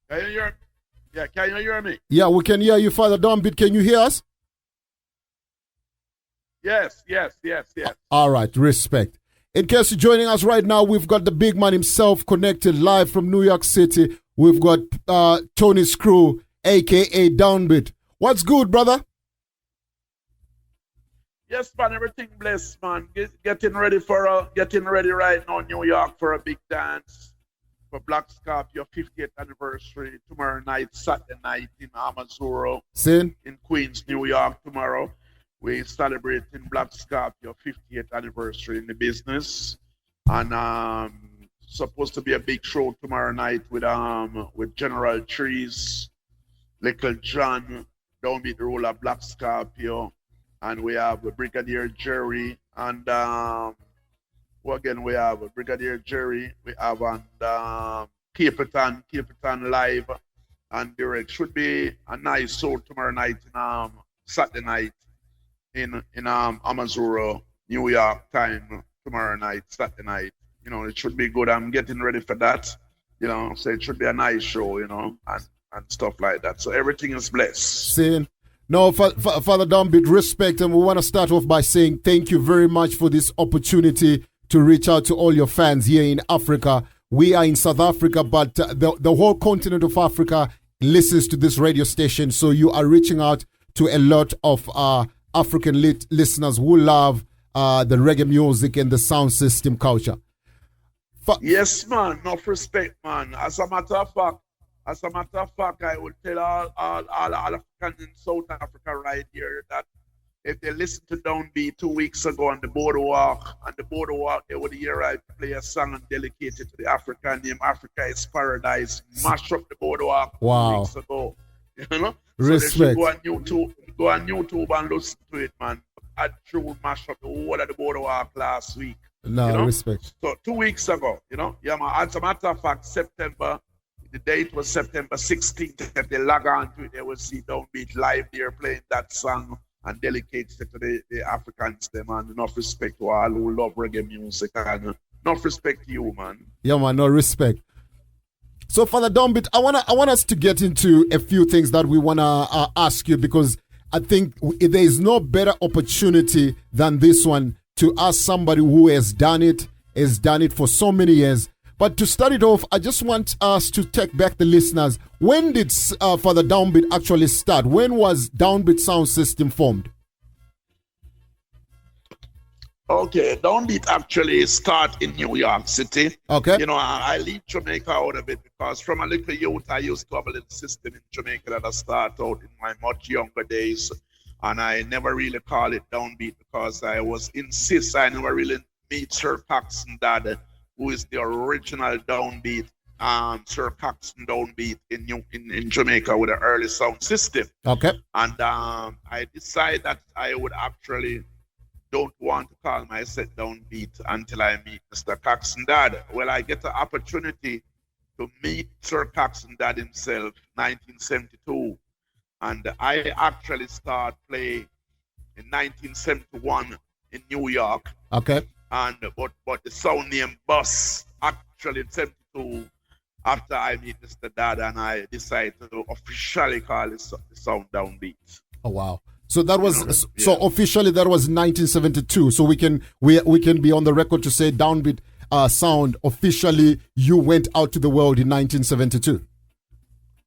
Can you hear? Yeah, can you hear me? Yeah, we can hear you, Father Downbeat. Can you hear us? Yes. All right, respect. In case you're joining us right now, we've got the big man himself connected live from New York City. We've got Tony Screw, a.k.a. Downbeat. What's good, brother? Yes, man, everything blessed, man. Getting ready right now, New York, for a big dance for Black Scorpio 50th anniversary tomorrow night, Saturday night in Amazuro, Sin? in Queens, New York. Tomorrow, we celebrating Black Scorpio 50th anniversary in the business, and supposed to be a big show tomorrow night with General Trees, Little John, Downbeat the Ruler, Black Scorpio. And we have Brigadier Jerry, and we have Brigadier Jerry, we have Capitan live and direct. Should be a nice show tomorrow night, Saturday night in Amazuro, New York time, tomorrow night, Saturday night. You know, it should be good. I'm getting ready for that, you know, so it should be a nice show, you know, and stuff like that. So everything is blessed. Sin? No, Father Downbeat, respect, and we want to start off by saying thank you very much for this opportunity to reach out to all your fans here in Africa. We are in South Africa, but the whole continent of Africa listens to this radio station, so you are reaching out to a lot of African listeners who love the reggae music and the sound system culture. Yes, man, enough respect, man. As a matter of fact, I will tell all Africans in South Africa right here that if they listen to Downbeat 2 weeks ago on the boardwalk, they would hear I play a song and dedicate it to the African name, Africa is Paradise, mash up the boardwalk 2 weeks ago. You know? Respect. So they should go on YouTube and listen to it, man. I true mash up the whole of the boardwalk last week. No, you know? Respect. So 2 weeks ago, you know, yeah, man. As a matter of fact, the date was September 16th. If they log on to it, they will see Downbeat live there playing that song and dedicate it to the Africans, them, and enough respect to all who love reggae music, and enough respect to you, man. Yeah, man, no respect. So, Father Downbeat, I want us to get into a few things that we want to ask you, because I think there is no better opportunity than this one to ask somebody who has done it for so many years. But to start it off, I just want us to take back the listeners. When did Father Downbeat actually start? When was Downbeat Sound System formed? Okay, Downbeat actually start in New York City. Okay. You know, I leave Jamaica out of it because from a little youth, I used to have a little system in Jamaica that I started out in my much younger days. And I never really call it Downbeat because I never really meet Sir Paxton Dad, who is the original Downbeat, Sir Paxton Downbeat in Jamaica with an early sound system. Okay. And I decided that I would actually don't want to call myself Downbeat until I meet Mr. Paxton Dad. Well, I get the opportunity to meet Sir Paxton Dad himself, 1972. And I actually started playing in 1971 in New York. Okay. And but the sound name Bus actually in 72 after I meet Mr. Dad, and I decided to officially call it the sound Downbeat. Oh wow. So that was officially that was 1972. So we can be on the record to say Downbeat sound officially you went out to the world in 1972.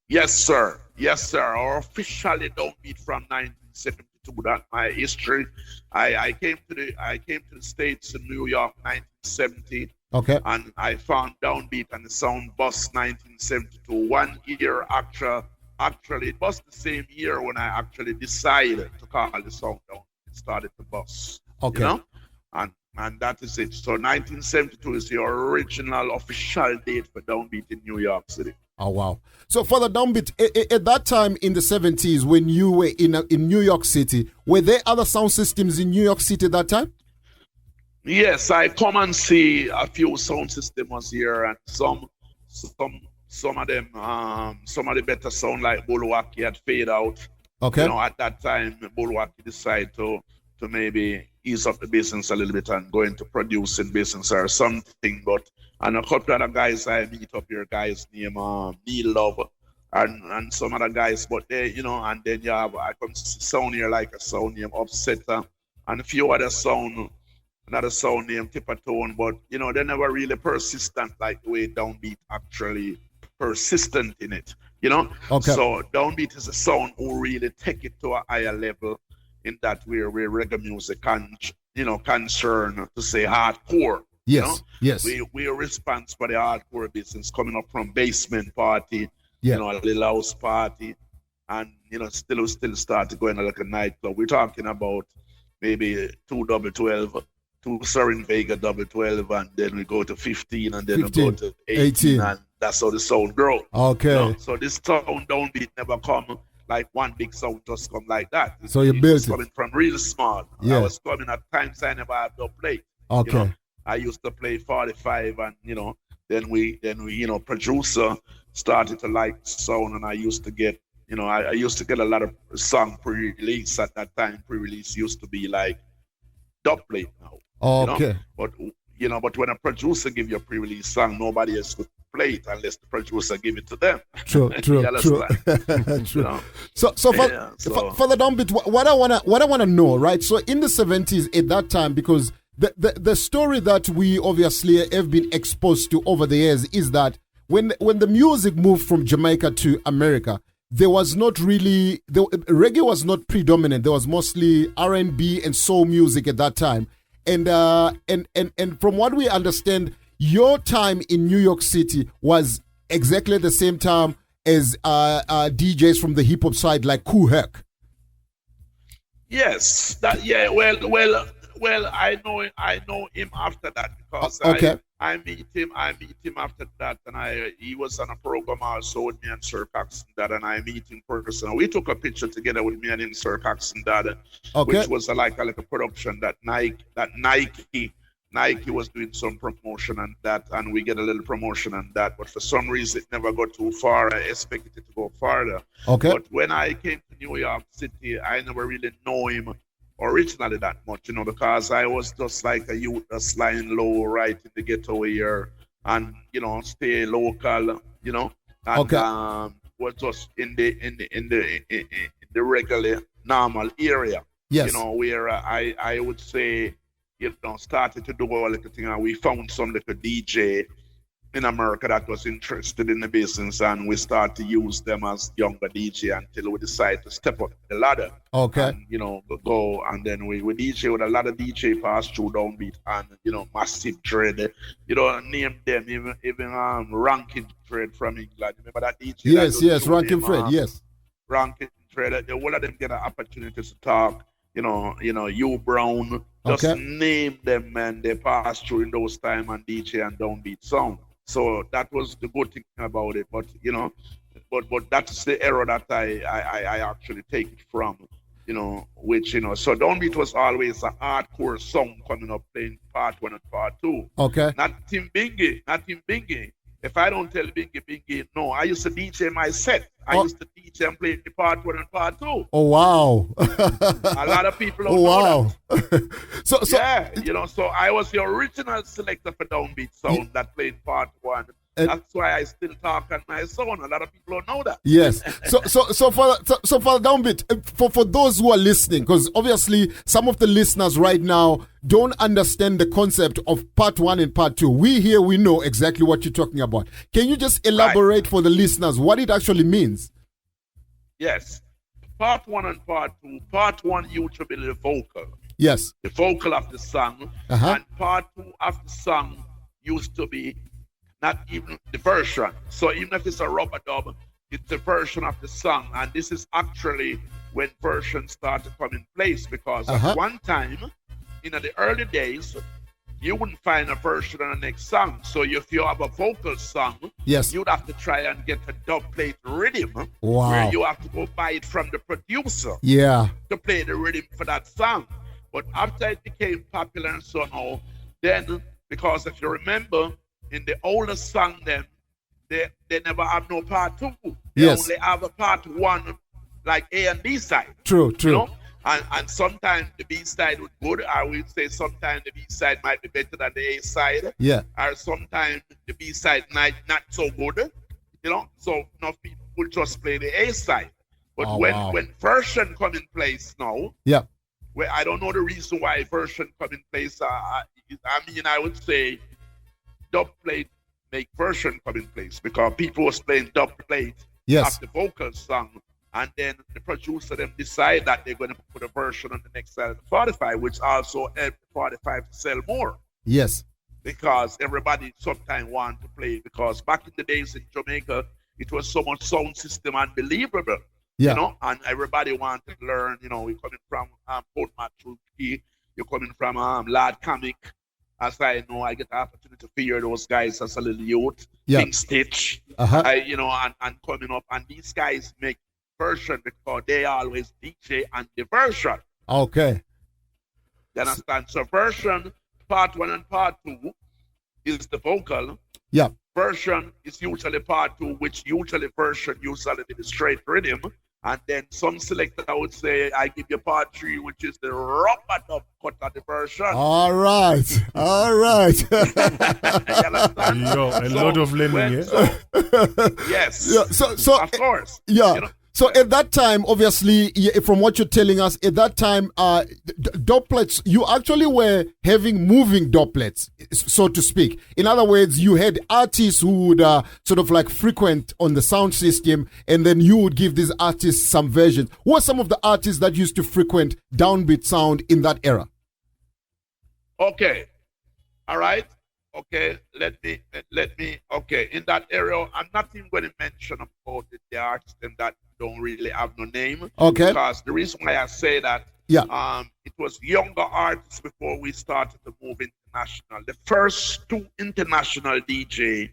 Yes, sir. Or officially Downbeat from 1972. That's my history. I came to the States in New York 1970. Okay. And I found Downbeat and the Sound Bus 1972. 1 year actually it was the same year when I actually decided to call the sound Downbeat. It started the bus. Okay. You know? And that is it. So 1972 is the original official date for Downbeat in New York City. Oh, wow. So, Father Downbeat, at that time in the 70s when you were in New York City, were there other sound systems in New York City at that time? Yes, I come and see a few sound systems here, and some of them, some of the better sound like Bulwaki had fade out. Okay. You know, at that time, Bulwaki decided to maybe ease up the business a little bit and go into producing business or something, but and a couple of the guys I meet up here, guys named Neil Love, and some other guys, but they, and then you have I come sound here like a sound name Upsetter and a few other sound, another sound name Tippertone, but they're never really persistent like the way Downbeat actually persistent in it, Okay. So Downbeat is a sound who really take it to a higher level in that where reggae music concern to say hardcore. Yes. Yes. We are responsible for the hardcore business coming up from basement party, Yeah. a little house party, and still start to go in like a nightclub. We're talking about maybe 2 double 12, 2 Serin Vega double 12, and then we go to 15, and then 15, we go to 18, and that's how the sound grow. Okay. So this sound Downbeat never come like one big sound just come like that. So you built it. Coming from real small. Yeah. I was coming at times I never had no plate. Okay. I used to play 45, and then we producer started to like sound, and I used to get I used to get a lot of song pre-release at that time. Pre-release used to be like dub plate now. Okay. But when a producer give you a pre-release song, nobody else could play it unless the producer give it to them. True. True. True. So for the Downbeat, what I wanna know, right? So in the 70s at that time, because the story that we obviously have been exposed to over the years is that when the music moved from Jamaica to America, there was not really reggae was not predominant. There was mostly R&B and soul music at that time, and from what we understand, your time in New York City was exactly the same time as DJs from the hip hop side like Kool Herc. Yes, well, I know him after that because okay. I meet him after that, and he was on a program also with me and Sir Cox and that, and I meet him personally. We took a picture together with me and him, Sir Cox and that, okay. which was like a production that Nike was doing some promotion and that, and we get a little promotion and that, but for some reason it never got too far. I expected it to go farther. Okay. But when I came to New York City, I never really know him originally that much, because I was just like a youth that's lying low right in the ghetto here and stay local, and okay. Was just in the regular normal area. Yes. Where I would say started to do all the thing, and we found some little DJ in America that was interested in the business, and we start to use them as younger DJ until we decide to step up the ladder. Okay. And, go, and then we DJ with a lot of DJ pass through Downbeat and Massive Dread. Name them even Rankin Dread from England. Remember that DJ? Yes, Rankin Fred. Yes. Rankin Dread. All of them get an opportunity to talk. You Brown. Just okay. Name them, and they pass through in those time and DJ and Downbeat sound. So that was the good thing about it. But but that's the error that I actually take it from. Which so Downbeat was always a hardcore song coming up playing part 1 and part 2. Okay. Not Tim Bingy. If I don't tell Bingy, no, I used to DJ my set. I used to DJ and play the part 1 and part 2. Oh wow. A lot of people don't know that. so yeah, so I was the original selector for Downbeat sound that played part 1. That's why I still talk on my sound. A lot of people don't know that. Yes. So for Downbeat, for those who are listening, because obviously some of the listeners right now don't understand the concept of part 1 and part 2. We know exactly what you're talking about. Can you just elaborate for the listeners what it actually means? Yes. Part 1 and part 2. Part 1 used to be the vocal. Yes. The vocal of the song. Uh-huh. And part 2 of the song used to be not even the version. So even if it's a rubber dub, it's the version of the song. And this is actually when versions start to come in place, because at one time, in the early days, you wouldn't find a version on the next song. So if you have a vocal song, yes, you'd have to try and get a dub plate rhythm. Wow. Where you have to go buy it from the producer. Yeah. To play the rhythm for that song. But after it became popular and so on, then, because if you remember, in the older song, then they never have no part 2. They only have a part 1, like A and B side. True. And sometimes the B side was good. I would say sometimes the B side might be better than the A side. Yeah. Or sometimes the B side might not so good. So enough people will just play the A side. But when version come in place now, where I don't know the reason why version come in place. I would say dub plate make version come in place because people was playing dub plate of the vocal song, and then the producer them decide that they're going to put a version on the next side of the 45, which also helped the 45 to sell more. Yes. Because everybody sometimes want to play, because back in the days in Jamaica, it was so much sound system unbelievable. You know, and everybody wanted to learn, you know, we're coming from Port Matruki, you're coming from Lord Comic. As I know, I get the opportunity to hear those guys as a little youth, King Stitch, you know, and coming up. And these guys make version because they always DJ and the version. Okay. You understand? So version, part 1 and part 2 is the vocal. Yeah. Version is usually part 2, which usually version usually the straight rhythm. And then some selector, I would say, I give you part 3, which is the rubber dub cut of the version. All right. A lot of learning, yes. Yeah, so of course. Yeah. You know? So at that time, obviously, from what you're telling us, at that time, doublets, you actually were having moving doublets, so to speak. In other words, you had artists who would sort of like frequent on the sound system, and then you would give these artists some versions. Who are some of the artists that used to frequent downbeat sound in that era? Okay. All right. Okay, let me. Okay, in that area, I'm not even going to mention about the artists that don't really have no name. Okay. Because the reason why I say that, it was younger artists before we started to move international. The first 2 international DJ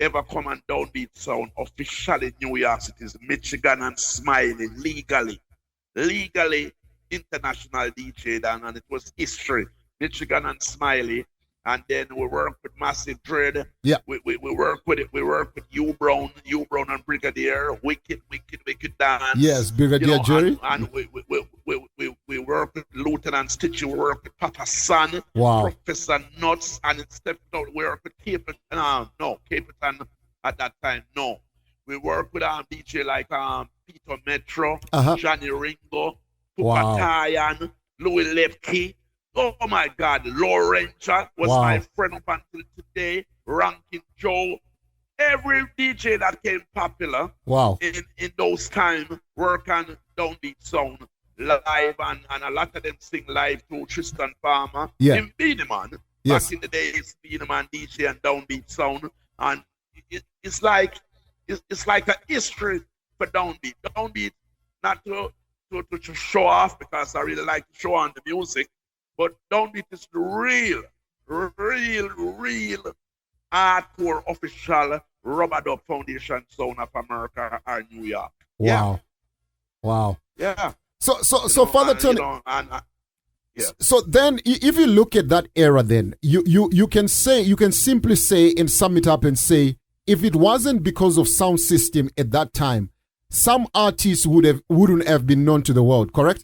ever come on downbeat sound officially in New York City is Michigan and Smiley, legally international DJ then, and it was history. Michigan and Smiley. And then we work with Massive Dread. Yeah. We work with it. We work with U Brown and Brigadier. Wicked Dance. Yes, Brigadier Jerry. And we work with Lieutenant Stitch. We work with Papa San. Wow. Professor Nuts. And it stepped out. We work with Capitan at that time. No. We work with DJ like Peter Metro, Johnny Ringo, Pupatayan, Louis Lepke. Oh my God, Lorenza was my friend up until today. Rankin Joe, every DJ that came popular in those times work on downbeat sound live, and a lot of them sing live to Tristan Palmer. In Beenie Man, back in the days, Beenie Man DJ and downbeat sound, and it's like a history for downbeat. Downbeat, not to show off, because I really like to show on the music. But downbeat is the real hardcore official rubber dub foundation sound of America or New York. Wow. Yeah. So Father Tony. So then, if you look at that era, then you can simply say and sum it up and say, if it wasn't because of sound system at that time, some artists wouldn't have been known to the world. Correct?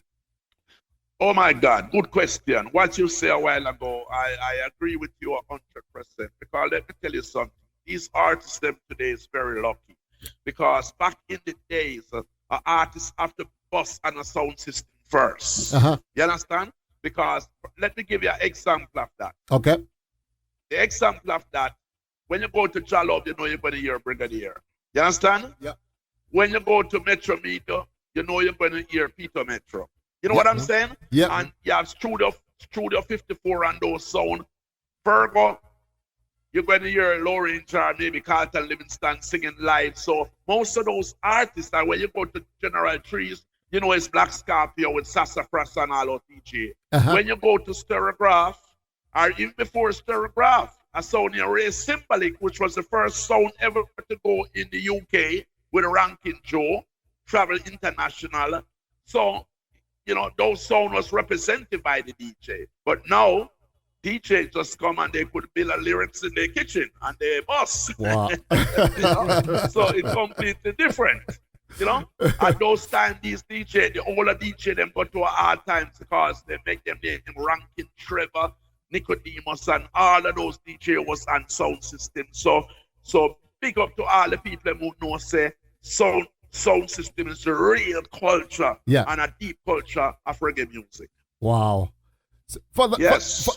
Oh my God, good question. What you say a while ago, I agree with you 100%. Because let me tell you something. These artists them today is very lucky. Because back in the days, artists have to bust on a sound system first. You understand? Because let me give you an example of that. Okay. The example of that, when you go to Jalop, you know you're going to hear Brigadier. You understand? Yeah. When you go to Metro Meter, you know you're going to hear Peter Metro. You know what I'm saying? Yeah. And you have Studio 54 and those sound. Virgo, you're going to hear Lauren Jar, maybe Carlton Livingston singing live. So most of those artists are when you go to General Trees, you know it's Black Scorpio with Sassafras and all of DJ. When you go to Stereograph, or even before Stereograph, a sound in Ray Symbolic, which was the first sound ever to go in the UK with Rankin Joe, travel international. So, you know, those sound was represented by the DJ. But now, DJ just come and they could build a lyrics in their kitchen and they bust. Wow. You know? So it's completely different. You know? At those times, these DJ, the older DJ, them go to a hard times because they make them name Rankin, Trevor, Nicodemus, and all of those DJ was on sound system. So big up to all the people who know say sound sound system is the real culture Yeah. and a deep culture of reggae music. Wow. Father, Yes,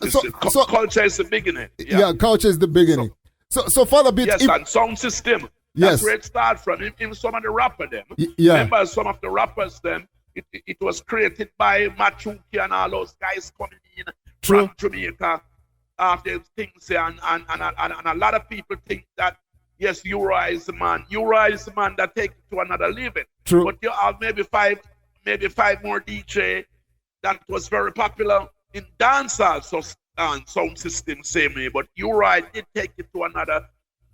culture is the beginning. Yeah, culture is the beginning. So Father Beat. Yes, and sound system. Yes. That's where it started from. In some of the rappers, them. Yeah. Remember, some of the rappers, them. It was created by Machuki and all those guys coming in from Jamaica after things, and a lot of people think that yes, Ura is the man. Ura is the man that takes it to another level. True. But you have maybe five more DJ that was very popular in dancehall sound system same way. But Ura did take it to another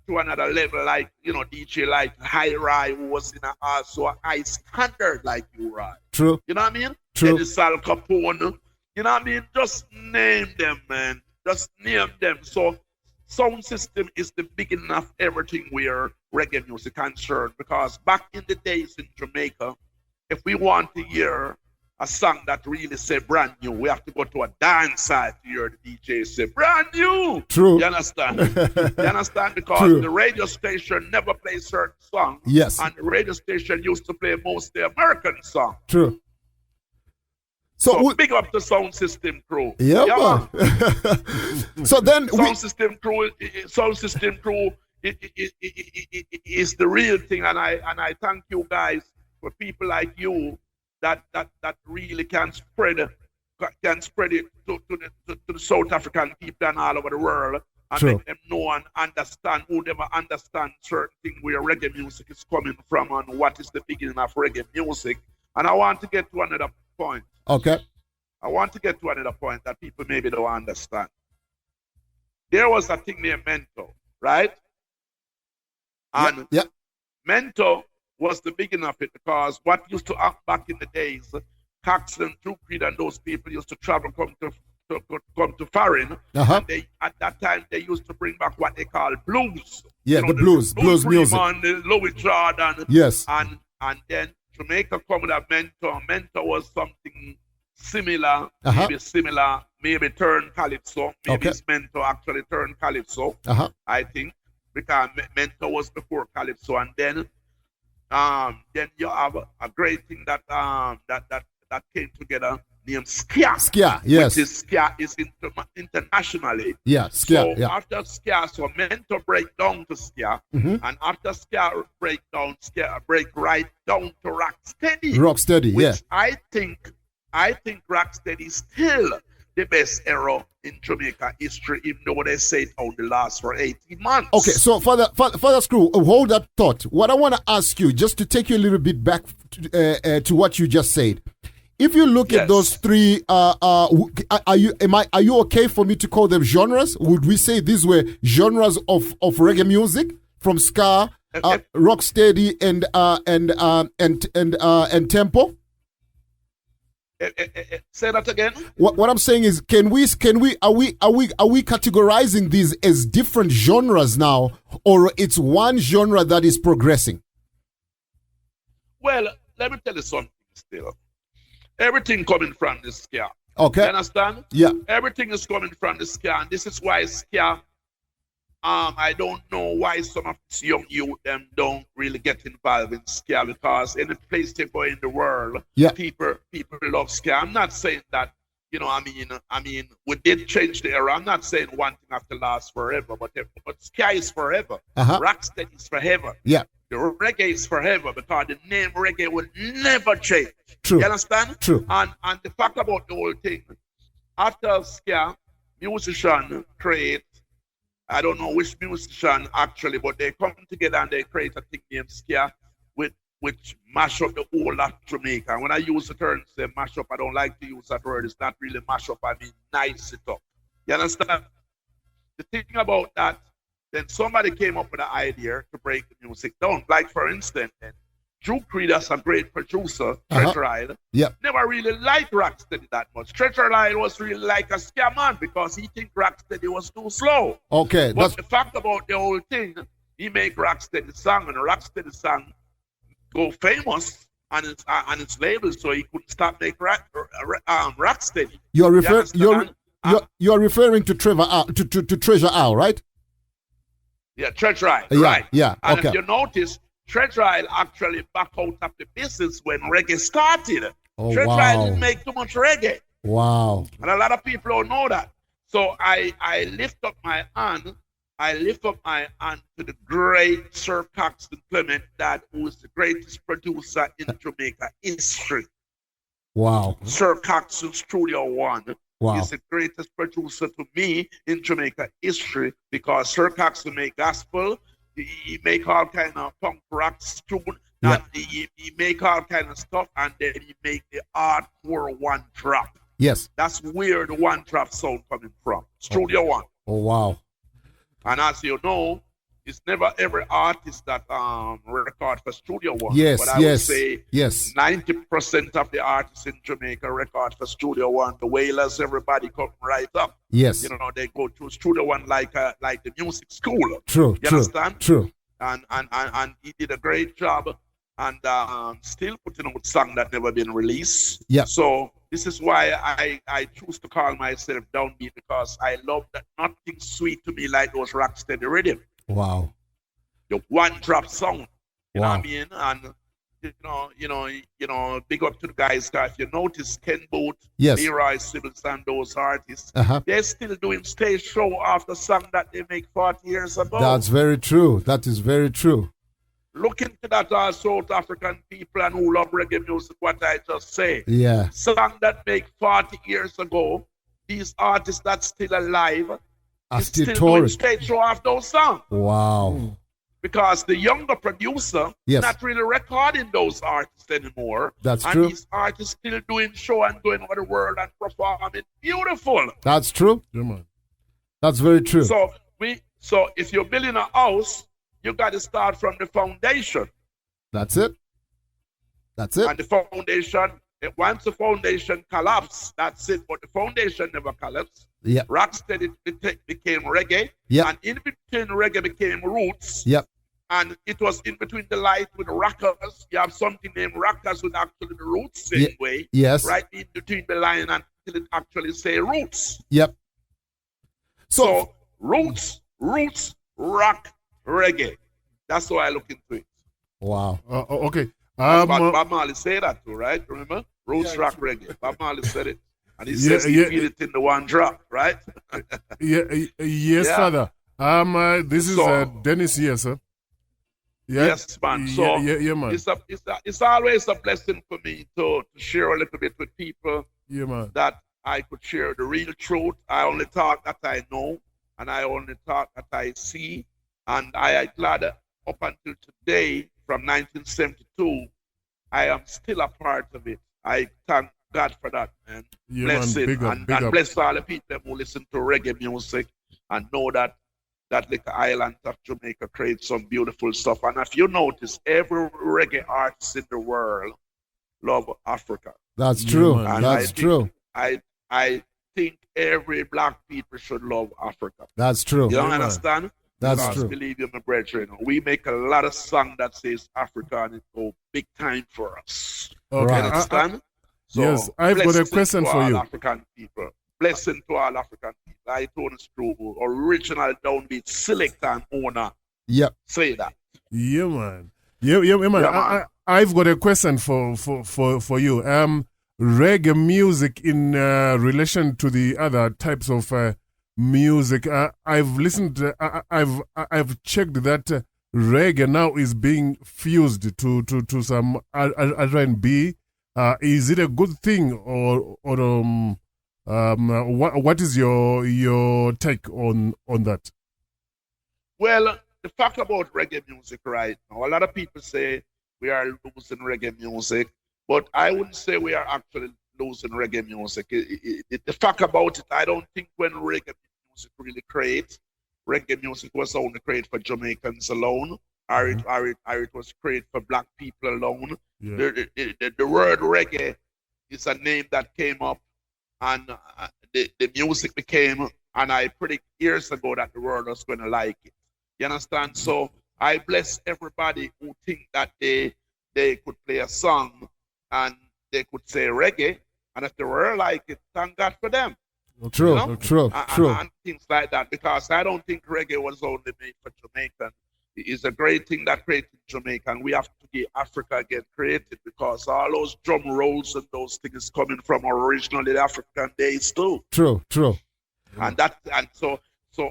level, like DJ like High Rai, who was in also a high standard like Ura. True. You know what I mean? True. Eddie Sal Capone. You know what I mean? Just name them, man. Just name them. So sound system is the beginning of everything where reggae music concerned, because back in the days in Jamaica, if we want to hear a song that really say brand new, we have to go to a dance site to hear the DJ say brand new. True. You understand? You understand? Because True. the radio station never plays certain songs. Yes. And the radio station used to play mostly American songs. True. So big up the sound system crew. Yeah, man. So then sound system crew is the real thing, and I thank you guys for people like you that really can spread it to the South African people and all over the world, and True. make them know and understand, who never understand certain things where reggae music is coming from and what is the beginning of reggae music. And I want to get to another point. Okay. I want to get to another point that people maybe don't understand. There was a thing named Mento, right? And yeah. Mento was the beginning of it, because what used to happen back in the days, Cox and Drew Creed and those people used to travel, come to foreign. Uh-huh. And they, at that time, they used to bring back what they call blues. Yeah, the blues music. And the Louis Jordan. Yes. And then Jamaica come with a Mento. Mento was something similar, maybe turn Calypso. Maybe it's Mento actually turned Calypso. I think, because Mento was before Calypso, and then you have a great thing that came together named Ska. Ska, yes. Which is Ska is internationally. Yeah, Ska. So yeah. after Ska, so Mento break down to Ska, and after Ska break down, Ska break right down to Rocksteady. Rocksteady, which yeah. I think Rocksteady is still the best era in Jamaica history, even though they say it only lasts for 18 months. Okay, so Father Screw, hold that thought. What I want to ask you, just to take you a little bit back to what you just said. If you look at those three, are you okay for me to call them genres? Would we say these were genres of reggae music, from ska, rocksteady, and tempo? Say that again. What I'm saying is, are we categorizing these as different genres now, or it's one genre that is progressing? Well, let me tell you something still. Everything coming from the ska. Okay. You understand? Yeah. Everything is coming from the ska, and this is why ska. I don't know why some of these young youth them don't really get involved in ska, because any place they go in the world, people love ska. I'm not saying that, I mean, we did change the era. I'm not saying one thing have to last forever, but ska is forever. Rocksteady is forever. Yeah. The reggae is forever, because the name reggae will never change. True. You understand? True. And the fact about the whole thing, after ska, musician create, I don't know which musician actually, but they come together and they create a thing named ska, which mash up the whole of Jamaica. And when I use the term say mash up, I don't like to use that word. It's not really mash up, I mean nice it up. You understand? The thing about that, then somebody came up with an idea to break the music down. Like for instance, Drew Creed, as a great producer, Treasure Isle, never really liked Rocksteady that much. Treasure Isle was really like a ska man, because he think Rocksteady was too slow. Okay. But the fact about the whole thing, he make Rocksteady song, and Rocksteady song go famous on its label, so he couldn't stop making Rocksteady. You're referring to Treasure Isle, right? Yeah, Treasure Isle. Yeah, right. Yeah. And okay. if you notice, Treasure Isle actually back out of the business when reggae started. Oh, Treasure wow. Isle didn't make too much reggae. Wow. And a lot of people don't know that. So I lift up my hand. I lift up my hand to the great Sir Paxton Clement, who is the greatest producer in Jamaica history. Wow. Sir Paxton Studio One. Wow. He's the greatest producer to me in Jamaica history because Sir Paxton make gospel. He make all kind of punk rock tune, and he make all kind of stuff, and then he make the hardcore one drop. Yes. That's where the one drop sound coming from. Studio One. Oh, wow. And as you know, it's never every artist that record for Studio One. Yes, but I would say 90% of the artists in Jamaica record for Studio One. The Wailers, everybody come right up. Yes. You know, they go to Studio One like the music school. True. You understand? True. And he did a great job, and still putting out song that never been released. Yeah. So this is why I choose to call myself Downbeat, because I love that nothing sweet to me like those rocksteady rhythm. Wow. The one drop sound. You know Wow. what I mean? And you know, big up to the guys. If you notice, Ken Booth, Yes. Leroy Sibbles, and those artists, Uh-huh. they're still doing stage show after song that they make 40 years ago. That's very true. That is very true. Look into that, South African people and who love reggae music, what I just say. Yeah. Song that make 40 years ago, these artists that's still alive Are is still doing touring. stage show off those songs. Wow. Because the younger producer Yes. not really recording those artists anymore. That's and true. these artists still doing show and going over the world and performing. Beautiful. That's true. Yeah, man. That's very true. So if you're building a house, you got to start from the foundation. That's it. That's it. And the foundation, once the foundation collapsed, that's it. But the foundation never collapsed. Yep. Rocksteady became reggae. Yep. And in between reggae became roots. Yep. And it was in between the light with rockers. You have something named rockers with actually the roots same way. Yes. Right in between the line until it actually say roots. Yep. So roots, rock, reggae. That's how I look into it. Wow. Okay. Bob Marley say that too, right? Remember? Roots, rock, reggae. Bob Marley said it. And he says he feel it in the one drop, right? Yes, Father. This is Dennis here, sir. Yeah? Yes, man. So yeah, man. It's always a blessing for me to share a little bit with people. Yeah, man. That I could share the real truth. I only talk that I know, and I only talk that I see. And I am glad that up until today, from 1972, I am still a part of it. I thank God for that, man. Yeah, Bless man. him. Big up, And big up. bless all the people who listen to reggae music and know that little island of Jamaica creates some beautiful stuff. And if you notice, every reggae artist in the world love Africa. That's true. man. And That's true. I think every black people should love Africa. That's true. You don't man. understand? That's Because true. believe you, my brethren, we make a lot of song that says Africa, and it go big time for us. Okay. Right. You understand? Yes, I've got a blessing question to for all you. African people. Blessing to all African people. I told us through original Downbeat selector and owner. Yep. Say that. Yeah, man. Yeah, man. Yeah, man. I've got a question for you. Reggae music in relation to the other types of music. I've listened. I've checked that reggae now is being fused to some R&B. Is it a good thing, or what is your take on that? Well, the fact about reggae music right now, a lot of people say we are losing reggae music, but I wouldn't say we are actually losing reggae music. The fact about it, I don't think when reggae music really created, reggae music was only created for Jamaicans alone, or it was created for black people alone. Yeah. The word reggae is a name that came up, and the music became, and I predict years ago that the world was going to like it. You understand? So I bless everybody who think that they could play a song and they could say reggae, and if the world like it, thank God for them. True. You know? True. And, True. and things like that, because I don't think reggae was only made for Jamaicans. is a great thing that created Jamaica, and we have to get Africa get created, because all those drum rolls and those things coming from originally the African days too. True. And so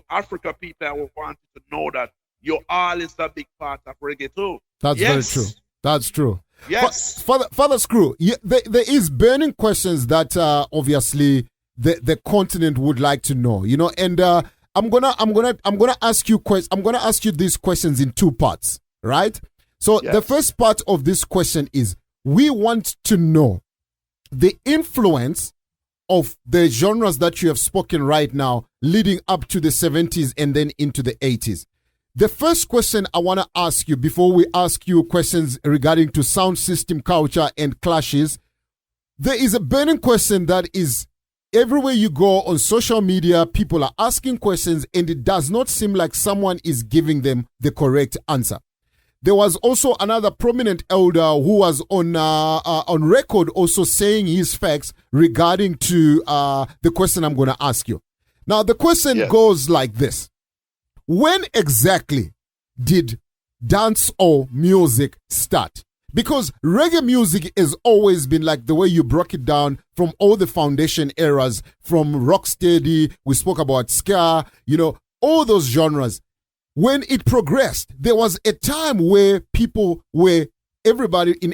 Africa people, I want you to know that you all is a big part of reggae too. That's very true. That's true. Yes. Father Screw, there is burning questions that obviously the continent would like to know, and I'm gonna ask you these questions in two parts, right? So the first part of this question is, we want to know the influence of the genres that you have spoken right now leading up to the 70s and then into the 80s. The first question I want to ask you, before we ask you questions regarding to sound system culture and clashes, there is a burning question that is everywhere you go on social media. People are asking questions, and it does not seem like someone is giving them the correct answer. There was also another prominent elder who was on record also saying his facts regarding to the question I'm going to ask you. Now, the question goes like this. When exactly did dancehall music start? Because reggae music has always been, like the way you broke it down, from all the foundation eras, from rocksteady, we spoke about ska, all those genres. When it progressed, there was a time where in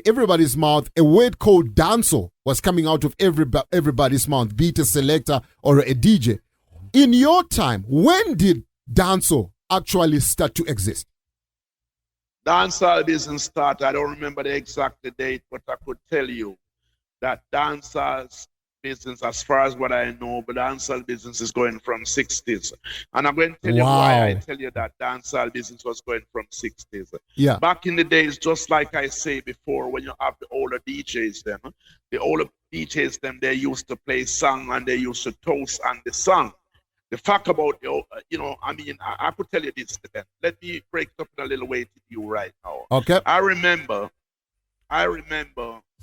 everybody's mouth, a word called dancehall was coming out of everybody's mouth, be it a selector or a DJ. In your time, when did dancehall actually start to exist? Dancehall didn't start. I don't remember the exact date, but I could tell you that dancehall's business, as far as what I know, but dancehall business is going from 60s. And I'm going to tell you why I tell you that dancehall business was going from 60s. Yeah. Back in the days, just like I say before, when you have the older DJs, they used to play song and they used to toast on the song. The fact about, I could tell you this then. Let me break it up in a little way to you right now. Okay. I remember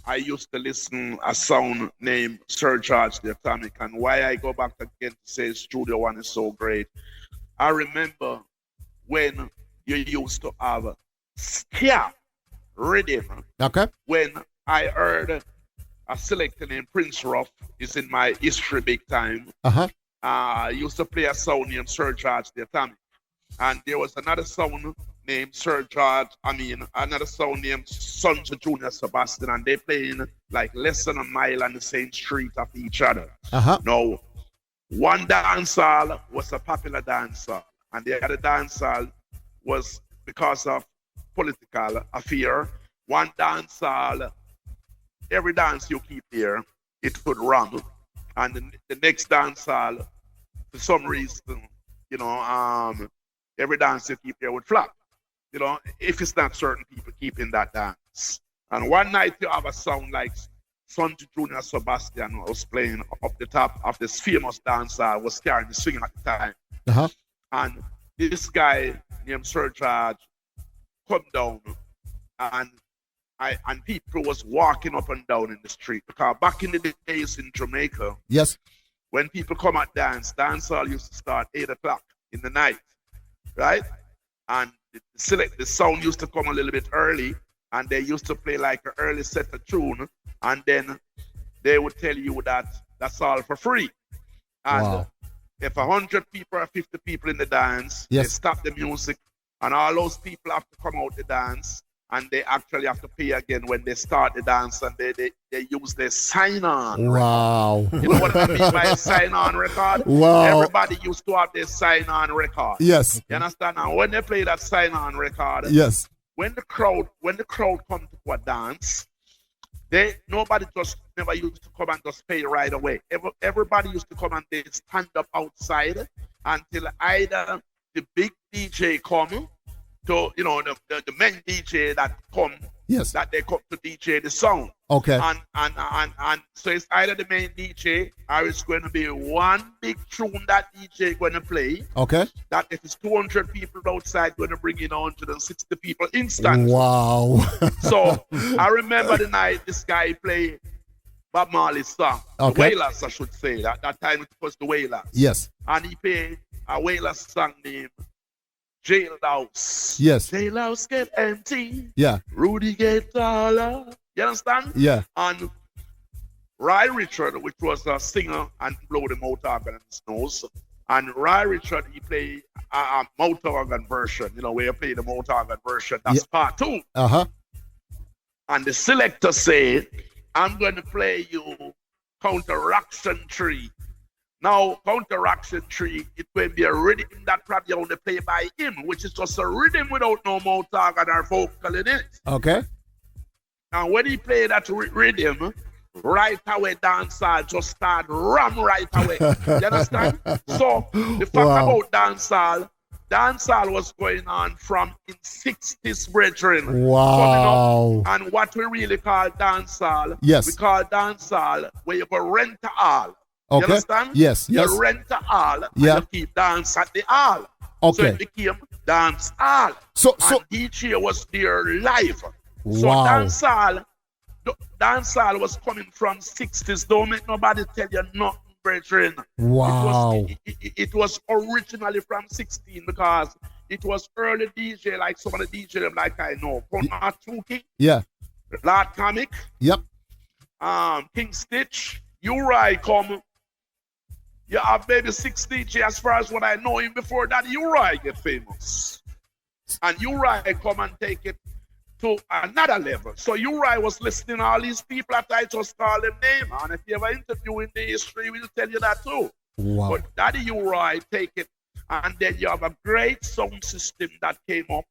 I used to listen a sound named Sir George the Atomic, and why I go back again to say Studio One is so great. I remember when you used to have ska rhythm. Okay. When I heard a selector named Prince Ruff is in my history big time. Used to play a sound named Sir George the Atomic. And there was another sound named another sound named Sons of Junior Sebastian, and they playing like less than a mile on the same street of each other. Now, one dancehall was a popular dancehall, and the other dancehall was, because of political affair, one dancehall, every dance you keep there, it would run. And the next dancehall, for some reason, every dance you keep there would flop. If it's not certain people keeping that dance. And one night you have a sound like Sons of Junior Sebastian was playing up the top of this famous dancer, was carrying the swing at the time. And this guy named Sir George come down, and people was walking up and down in the street, because back in the days in Jamaica, when people come at dancehall used to start 8 o'clock in the night, right? And the sound used to come a little bit early, and they used to play like an early set of tune, and then they would tell you that that's all for free. And if 100 people or 50 people in the dance, they stop the music, and all those people have to come out the dance, and they actually have to pay again when they start the dance, and they use their sign-on. Wow. Record. You know what I mean by a sign-on record? Wow. Everybody used to have their sign-on record. Yes. You understand? Now, when they play that sign-on record, when the crowd come to a dance, nobody just never used to come and just pay right away. Everybody used to come and they stand up outside until either the big DJ come, to the main DJ that come, that they come to DJ the sound. Okay. And so it's either the main DJ or it's going to be one big tune that DJ going to play. Okay. That if it's 200 people outside, going to bring in 160 people instantly. Wow. So I remember the night this guy played Bob Marley's song. The Wailers, I should say. That time it was the Wailers. Yes. And he played a Wailers song named Jailhouse. Yes. Jailhouse get empty. Yeah. Rudy get taller. You understand? Yeah. And Ry Richard, which was a singer and blow the mouth organ and snows. And Ry Richard, he played a mouth organ version, where you play the mouth organ version. That's part 2. Uh-huh. And the selector said, I'm going to play you Counteraction 3. Now, Counteraction 3, it will be a rhythm that probably only play by him, which is just a rhythm without no mouth organ or vocal in it. Okay. Now, when he played that rhythm, right away dancehall just start ram right away. You understand? So the fact about dancehall was going on from in 60s, brethren. Wow. And what we really call dancehall, yes, we call dancehall where you go rent a hall. Okay. You understand? Yes. You rent a hall and you keep dance at the hall. Okay. So it became dance hall. So DJ was there live. Wow. So dancehall was coming from 60s. Don't make nobody tell you nothing, brethren. Wow. It was originally from 16 because it was early DJ, like some of the DJ like I know. Tuki. Yeah. Lord Comic. Yep. King Stitch. Uri come. You have maybe 6 DJ as far as what I know him before that. Uri get famous. And Uri come and take it to another level. So Uri was listening to all these people that I just call them name. And if you ever interview in the history, we'll tell you that too. Wow. But Daddy Uri take it. And then you have a great sound system that came up.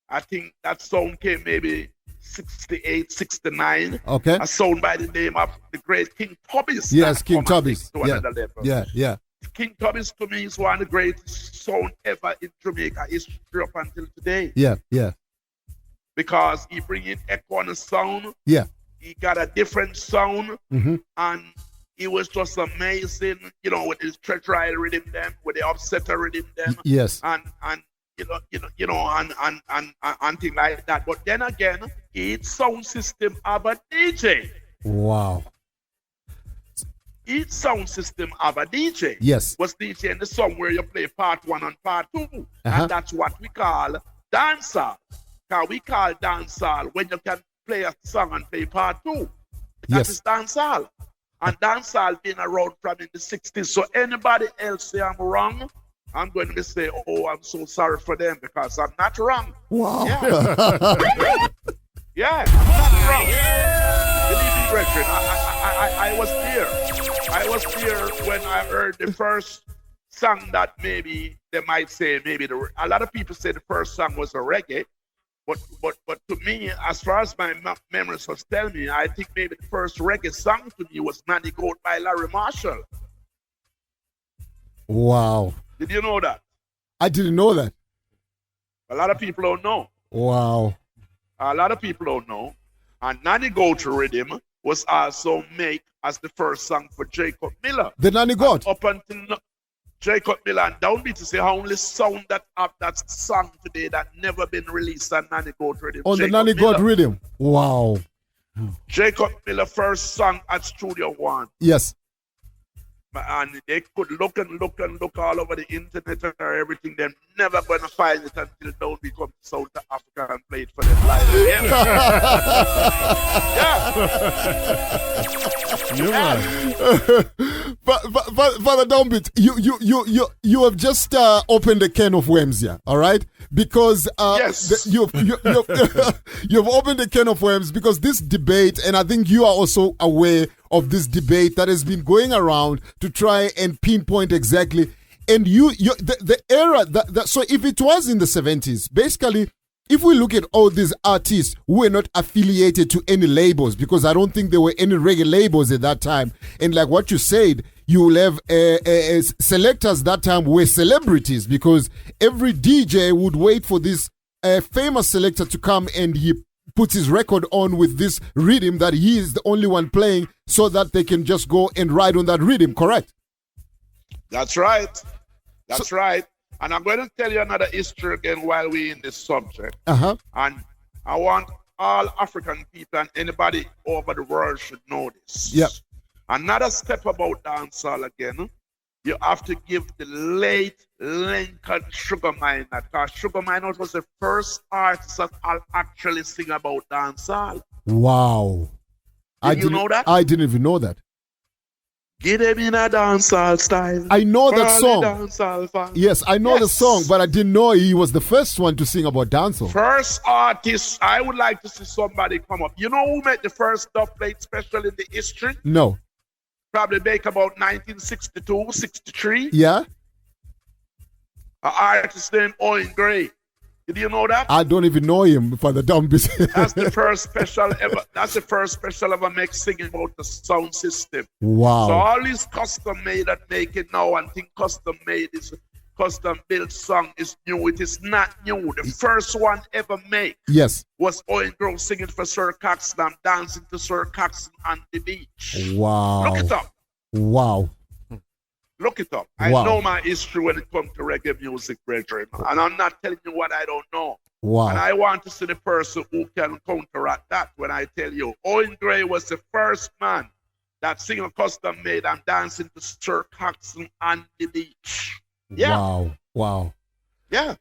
I think that sound came maybe 68, 69. Okay. A sound by the name of the great King Tubby's. Yes, King Tubby's. To another level. Yeah. King Tubby's to me is one of the greatest sound ever in Jamaica history up until today. Yeah. Because he bring in echo on the sound. Yeah. He got a different sound. Mm-hmm. And it was just amazing, with his treachery rhythm them, with the upsetter rhythm them. Yes. And things like that. But then again, each sound system have a DJ. Wow. Each sound system have a DJ. Yes. Was DJ in the song where you play part 1 and part 2. And that's what we call dancehall. Because we call dancehall when you can play a song and play part 2. That is dancehall. And dancehall been around from in the 60s. So anybody else say I'm wrong, I'm going to say, oh, I'm so sorry for them because I'm not wrong. Wow. Yeah, I'm not wrong. Believe me, brethren, I was there. I was there when I heard the first song that maybe they might say, a lot of people say the first song was a reggae. But to me, as far as my memories was telling me, I think maybe the first reggae song to me was Nanny Goat by Larry Marshall. Wow. Did you know that? I didn't know that. A lot of people don't know. Wow. A lot of people don't know. And Nanny Goat Rhythm was also made as the first song for Jacob Miller. The Nanny Goat? Up until Jacob Miller and Downbeat is the only sound that have that song today that never been released on Nanny Goat Rhythm. On the Nanny Goat Rhythm? Wow. Jacob Miller first song at Studio One. Yes. And they could look all over the internet and everything. They're never going to find it until Downbeat comes to South Africa and play it for them live again. But Father Downbeat, you have just opened a can of worms here, all right? Because yes. you've opened a can of worms because this debate, and I think you are also aware of this debate that has been going around to try and pinpoint exactly. And the era that so if it was in the 70s, basically, if we look at all these artists who were not affiliated to any labels, because I don't think there were any reggae labels at that time, and like what you said, you will have selectors that time were celebrities because every DJ would wait for this famous selector to come and he puts his record on with this rhythm that he is the only one playing so that they can just go and ride on that rhythm, correct? That's right. That's right. And I'm going to tell you another history again while we're in this subject. Uh-huh. And I want all African people and anybody over the world should know this. Yep. Another step about dancehall again. you have to give the late Lincoln Sugar Minott, because Sugar Minott was the first artist that I'll actually sing about dancehall. Wow. Did you know that? I didn't even know that. Get them in a dancehall style. I know that song. Dancehall fan. Yes, I know the song, but I didn't know he was the first one to sing about dancehall. First artist, I would like to see somebody come up. You know who made the first dub plate special in the history? No. Probably back about 1962, 63. Yeah? An artist named Owen Gray. Did you know that? I don't even know him for the Downbeat. That's the first special ever. That's the first special ever make singing about the sound system. Wow. So all these custom made that make it now and think custom made is custom built song is new. It is not new. The first one ever made was Owen Grove singing for Sir Coxsone. I'm dancing to Sir Coxsone on the beach. Wow. Look it up. Wow. Look it up. I know my history when it comes to reggae music, brethren. And I'm not telling you what I don't know. Wow. And I want to see the person who can counteract that when I tell you. Owen Gray was the first man that sing a custom made and dancing to Sir Coxsone on the beach. Yeah. Wow. Wow. Yeah.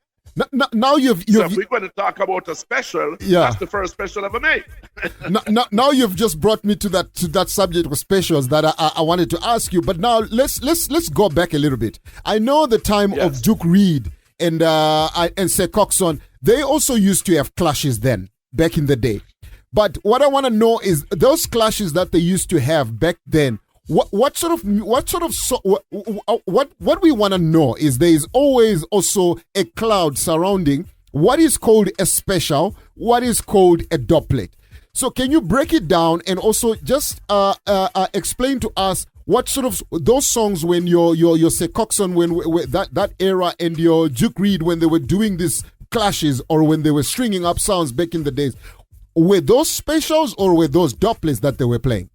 Now you've so if we're going to talk about a special, that's the first special ever made. now you've just brought me to that subject of specials that I wanted to ask you. But now let's go back a little bit. I know the time of Duke Reid and Sir Coxsone. They also used to have clashes then, back in the day. But what I want to know is those clashes that they used to have back then. What we want to know is there is always also a cloud surrounding what is called a special, what is called a doublet. So can you break it down and also just explain to us what sort of those songs when your Sir Coxsone when that era and your Duke Reid when they were doing these clashes or when they were stringing up sounds back in the days, were those specials or were those doublets that they were playing?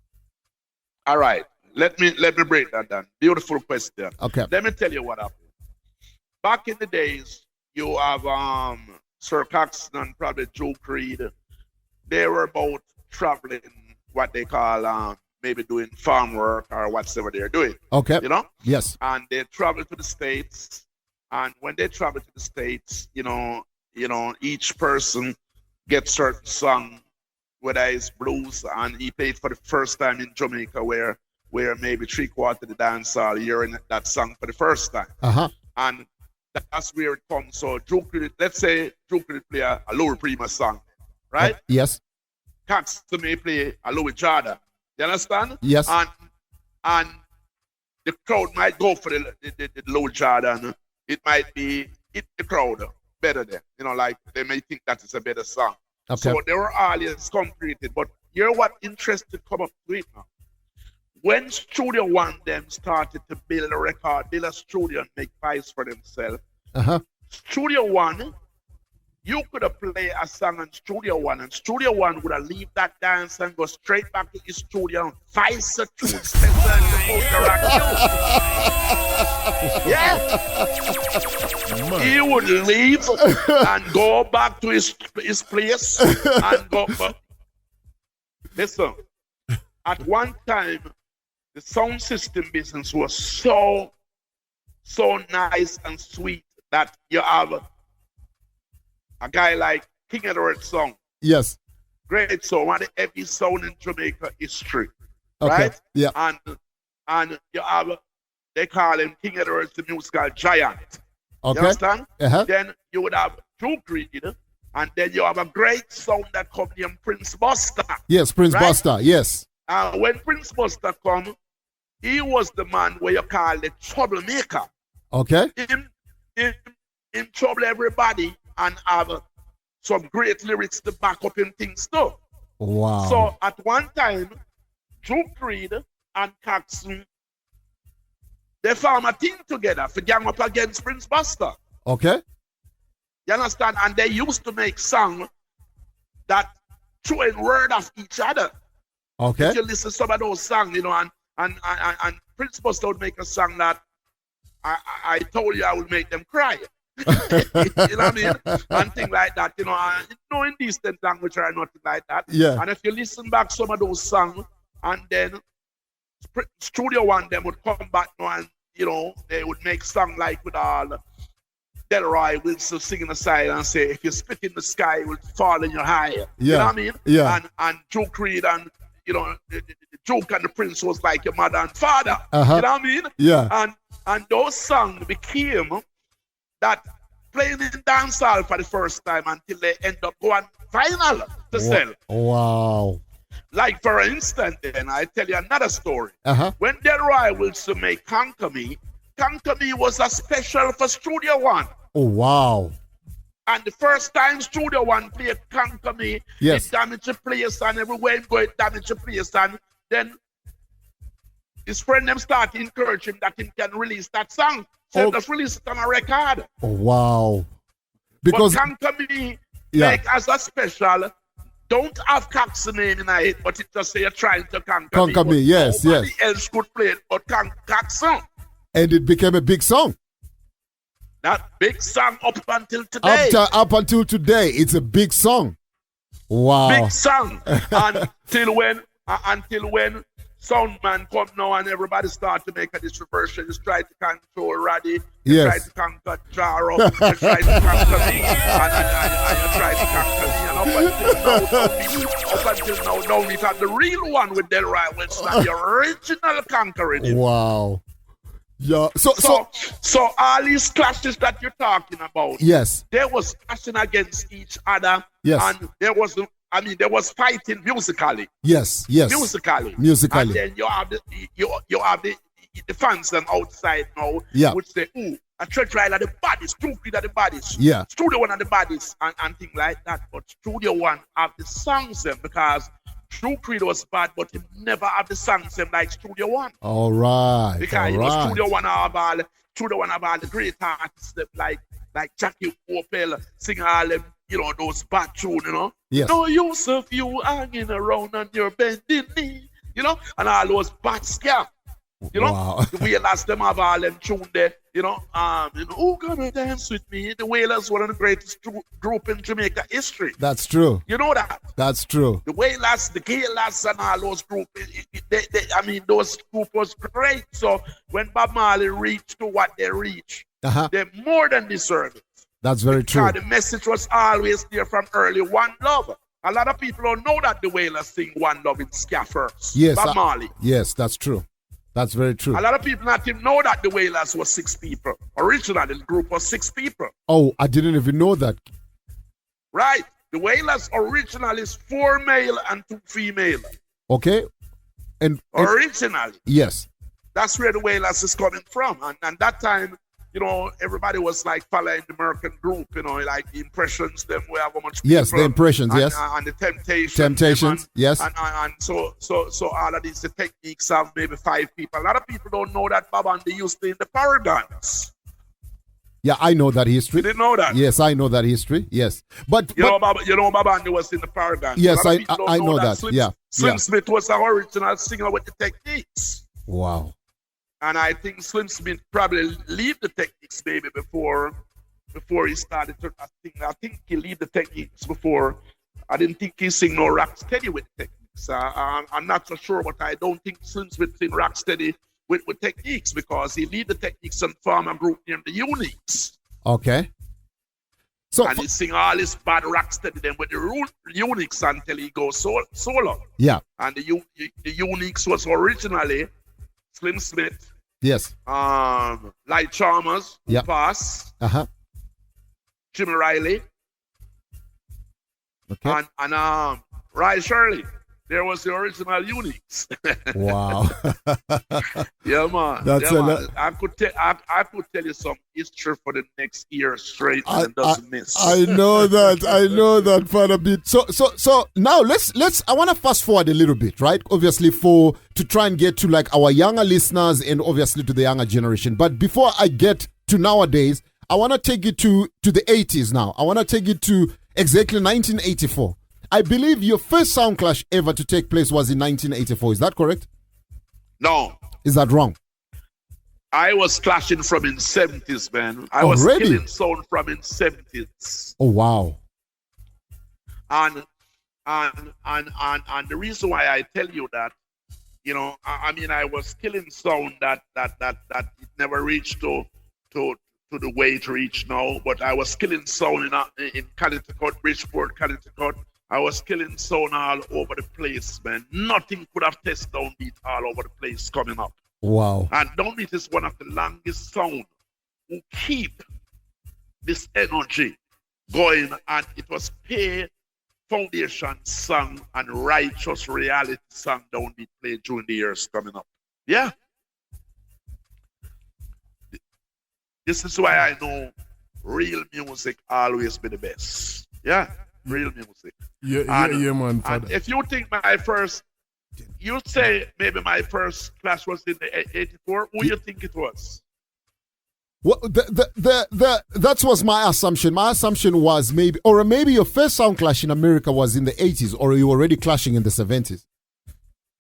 All right. Let me break that down. Beautiful question. Okay. Let me tell you what happened. Back in the days, you have Sir Coxsone and probably Duke Reid. They were both traveling, what they call maybe doing farm work or whatever they're doing. Okay. You know? Yes. And they travel to the States. And when they travel to the States, you know, each person gets certain song, whether it's blues, and he played for the first time in Jamaica where maybe 3/4 of the dancehall hearing that song for the first time. And that's where it comes. So let's say Duke Reid play a Louis Prima song, right? Yes. Coxsone may play a Louis Jordan. You understand? Yes. And the crowd might go for the Louis Jordan. It might be the crowd better there. You know, like they may think that is a better song. Okay. So they were always completed. But here's what interested come up to it now. When Studio One them started to build a studio and make files for themselves, Studio One, you could have played a song on Studio One, and Studio One would have leave that dance and go straight back to his studio and vice a tune Yeah. He would leave and go back to his place and go. But listen, at one time, the sound system business was so nice and sweet that you have a guy like King Edward Song. Yes. Great song, one of the heavy sound in Jamaica history. Okay. Right? Yeah. And you have, they call him King Edward the musical giant. Okay. You understand? Uh-huh. Then you would have Duke Reid, and then you have a great sound that comes named Prince Buster. Yes, Prince Buster, yes. When Prince Buster come, he was the man where you call the troublemaker. Okay. Him trouble everybody and have some great lyrics to back up in things too. Wow. So at one time, Duke Reid and Coxsone, they formed a team together to gang up against Prince Buster. Okay. You understand? And they used to make songs that throwing word of each other. Okay. If you listen to some of those songs, you know, and Prince Buster would make a song that I told you I would make them cry. You know what I mean? And things like that, you know, no indecent language or nothing like that. Yeah. And if you listen back some of those songs, and then Studio One them would come back now they would make song like with all Delroy Wilson singing aside and say, if you spit in the sky, it will fall in your eye. Yeah. You know what I mean? Yeah. And Joe Creed and, the Joke and the Prince was like your mother and father. Uh-huh. You know what I mean? Yeah. And those songs became that playing in dancehall for the first time until they end up going final to sell. Wow. Like, for instance, then I tell you another story. Uh-huh. When Delroy Wilson made Conquer Me was a special for Studio One. Oh, wow. And the first time Studio One played Conquer Me, yes, it damaged the place, and everywhere it go, it damaged the place. And then his friend them start to encourage him that he can release that song. So just release it on a record. Oh, wow. Because but Conquer Me, like as a special, don't have Cox's name in it, but it just say you're trying to conquer me. Yes, nobody else could play it but Cox song. And it became a big song. That big song up until today. Up until today, it's a big song. Wow. Big song. until when Soundman come now and everybody start to make a dispersion. Just try to control Roddy. You try to conquer Jaro. You try to conquer me. And you try to conquer me. And up until now, don't meet the real one with Delroy Wilson, the original conquering him. Wow. Yeah. So all these clashes that you're talking about. Yes. They was clashing against each other. Yes. And there was fighting musically. Yes. Musically. And then you have the fans them outside now. Yeah. Which say, ooh, a Church Ride at the bodies, Stupid at the bodies. Yeah. Studio One at the bodies and things like that. But Studio One have the songs them because True Creed was bad, but he never have the songs them like Studio One. All right. Because Studio One have all the great artists like Jackie Opel sing all them, those bad tunes, Yes. No use of you hanging around on your bending knee, and all those bad scam. Wow. The Wailers them have all them tune there, who gonna dance with me? The Wailers, one of the greatest group in Jamaica history. That's true. You know that? That's true. The Wailers, the Gaylers, and all those groups, those groups was great. So when Bob Marley reached to what they reached, they more than deserve it. That's very true. The message was always there from early, One Love. A lot of people don't know that the Wailers sing One Love in ska first. Yes, Bob Marley. Yes, that's true. That's very true. A lot of people not even know that the Wailers was 6 people. Originally, the group was 6 people. Oh, I didn't even know that. Right. The Wailers originally is 4 male and 2 female. Okay. And originally. Yes. That's where the Wailers is coming from. And that time, everybody was like following the American group, like the Impressions, them we have a much people. Yes, the Impressions, yes. And the Temptations, yes. And so all of these, the techniques have maybe 5 people. A lot of people don't know that Bob Andy used to in the Paradise. Yeah, I know that history. You didn't know that? Yes, I know that history. Yes. But Bob Andy was in the Paradise. Yes, I know that. Slim Smith was the original singer with the techniques. Wow. And I think Slim Smith probably leave the techniques maybe before he started to. I think he leave the techniques before. I didn't think he sing no Rocksteady with techniques. I'm not so sure, but I don't think Slim Smith sing Rocksteady with techniques because he leave the techniques and form a group named the Uniques. Okay. And he sing all his bad Rocksteady then with the Uniques until he goes solo. Yeah. And the Uniques was originally Slim Smith. Yes. Light Chalmers, Pass. Jimmy Riley. Okay. And Ry Shirley. There was the original Uniques. Wow. Yeah, man. That's I could tell you some history for the next year straight and doesn't miss. I know that for a bit. So now let's I want to fast forward a little bit, right? Obviously to try and get to like our younger listeners and obviously to the younger generation. But before I get to nowadays, I want to take you to the 80s now. I want to take you to exactly 1984. I believe your first sound clash ever to take place was in 1984. Is that correct? No. Is that wrong? I was clashing from in 70s, man. I was killing sound from in 70s. Oh, wow. And the reason why I tell you that, I mean, I was killing sound that it never reached to the way it reached now. But I was killing sound in Connecticut, Bridgeport, Connecticut. I was killing sound all over the place, man. Nothing could have tested Downbeat all over the place coming up. Wow. And Downbeat is one of the longest sound who keep this energy going, and it was pay foundation song and righteous reality song Downbeat played during the years coming up. Yeah. This is why I know real music always be the best. Yeah, real music. Yeah, man. And if you think you say maybe my first clash was in the 84, who you think it was? Well, that was my assumption. My assumption was maybe your first sound clash in America was in the 80s, or you were already clashing in the 70s.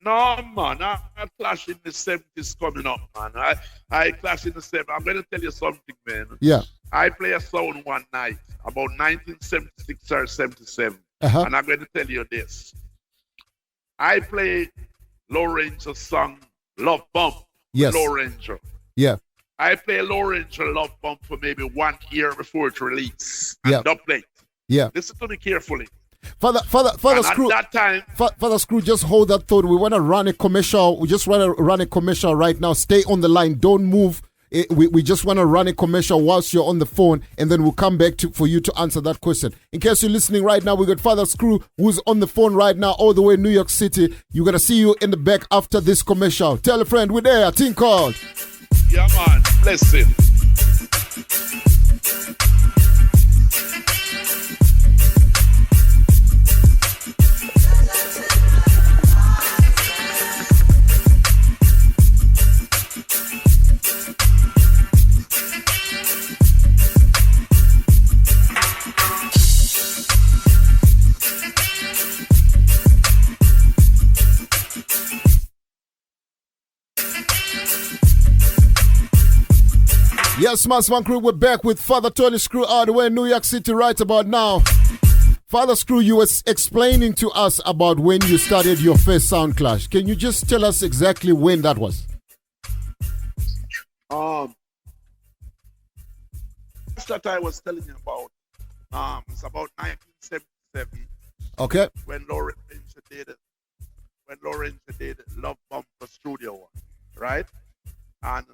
No, man, I clash in the 70s coming up, man. I clash in the 70s. I'm going to tell you something, man. Yeah. I play a sound one night about 1976 or 77, and I'm going to tell you this. I play Low Ranger song Love Bump. Yes. Low Ranger. Yeah. I play Low Ranger Love Bump for maybe 1 year before it release. And dubplate. Yeah. Listen to me carefully. Father Screw. At that time, Father Screw, just hold that thought. We want to run a commercial. We just want to run a commercial right now. Stay on the line. Don't move. We just want to run a commercial whilst you're on the phone, and then we'll come back for you to answer that question. In case you're listening right now, we got Father Screw, who's on the phone right now, all the way in New York City. You're going to see you in the back after this commercial. Tell a friend we're there. A thing called. Yeah, man. Listen. Yes, Massman Crew, we're back with Father Tony Screw all the way in New York City right about now. Father Screw, you were explaining to us about when you started your first sound clash. Can you just tell us exactly when that was? That I was telling you about, it's about 1977. Okay. When Lorenzo did Love Bump for Studio One, right? And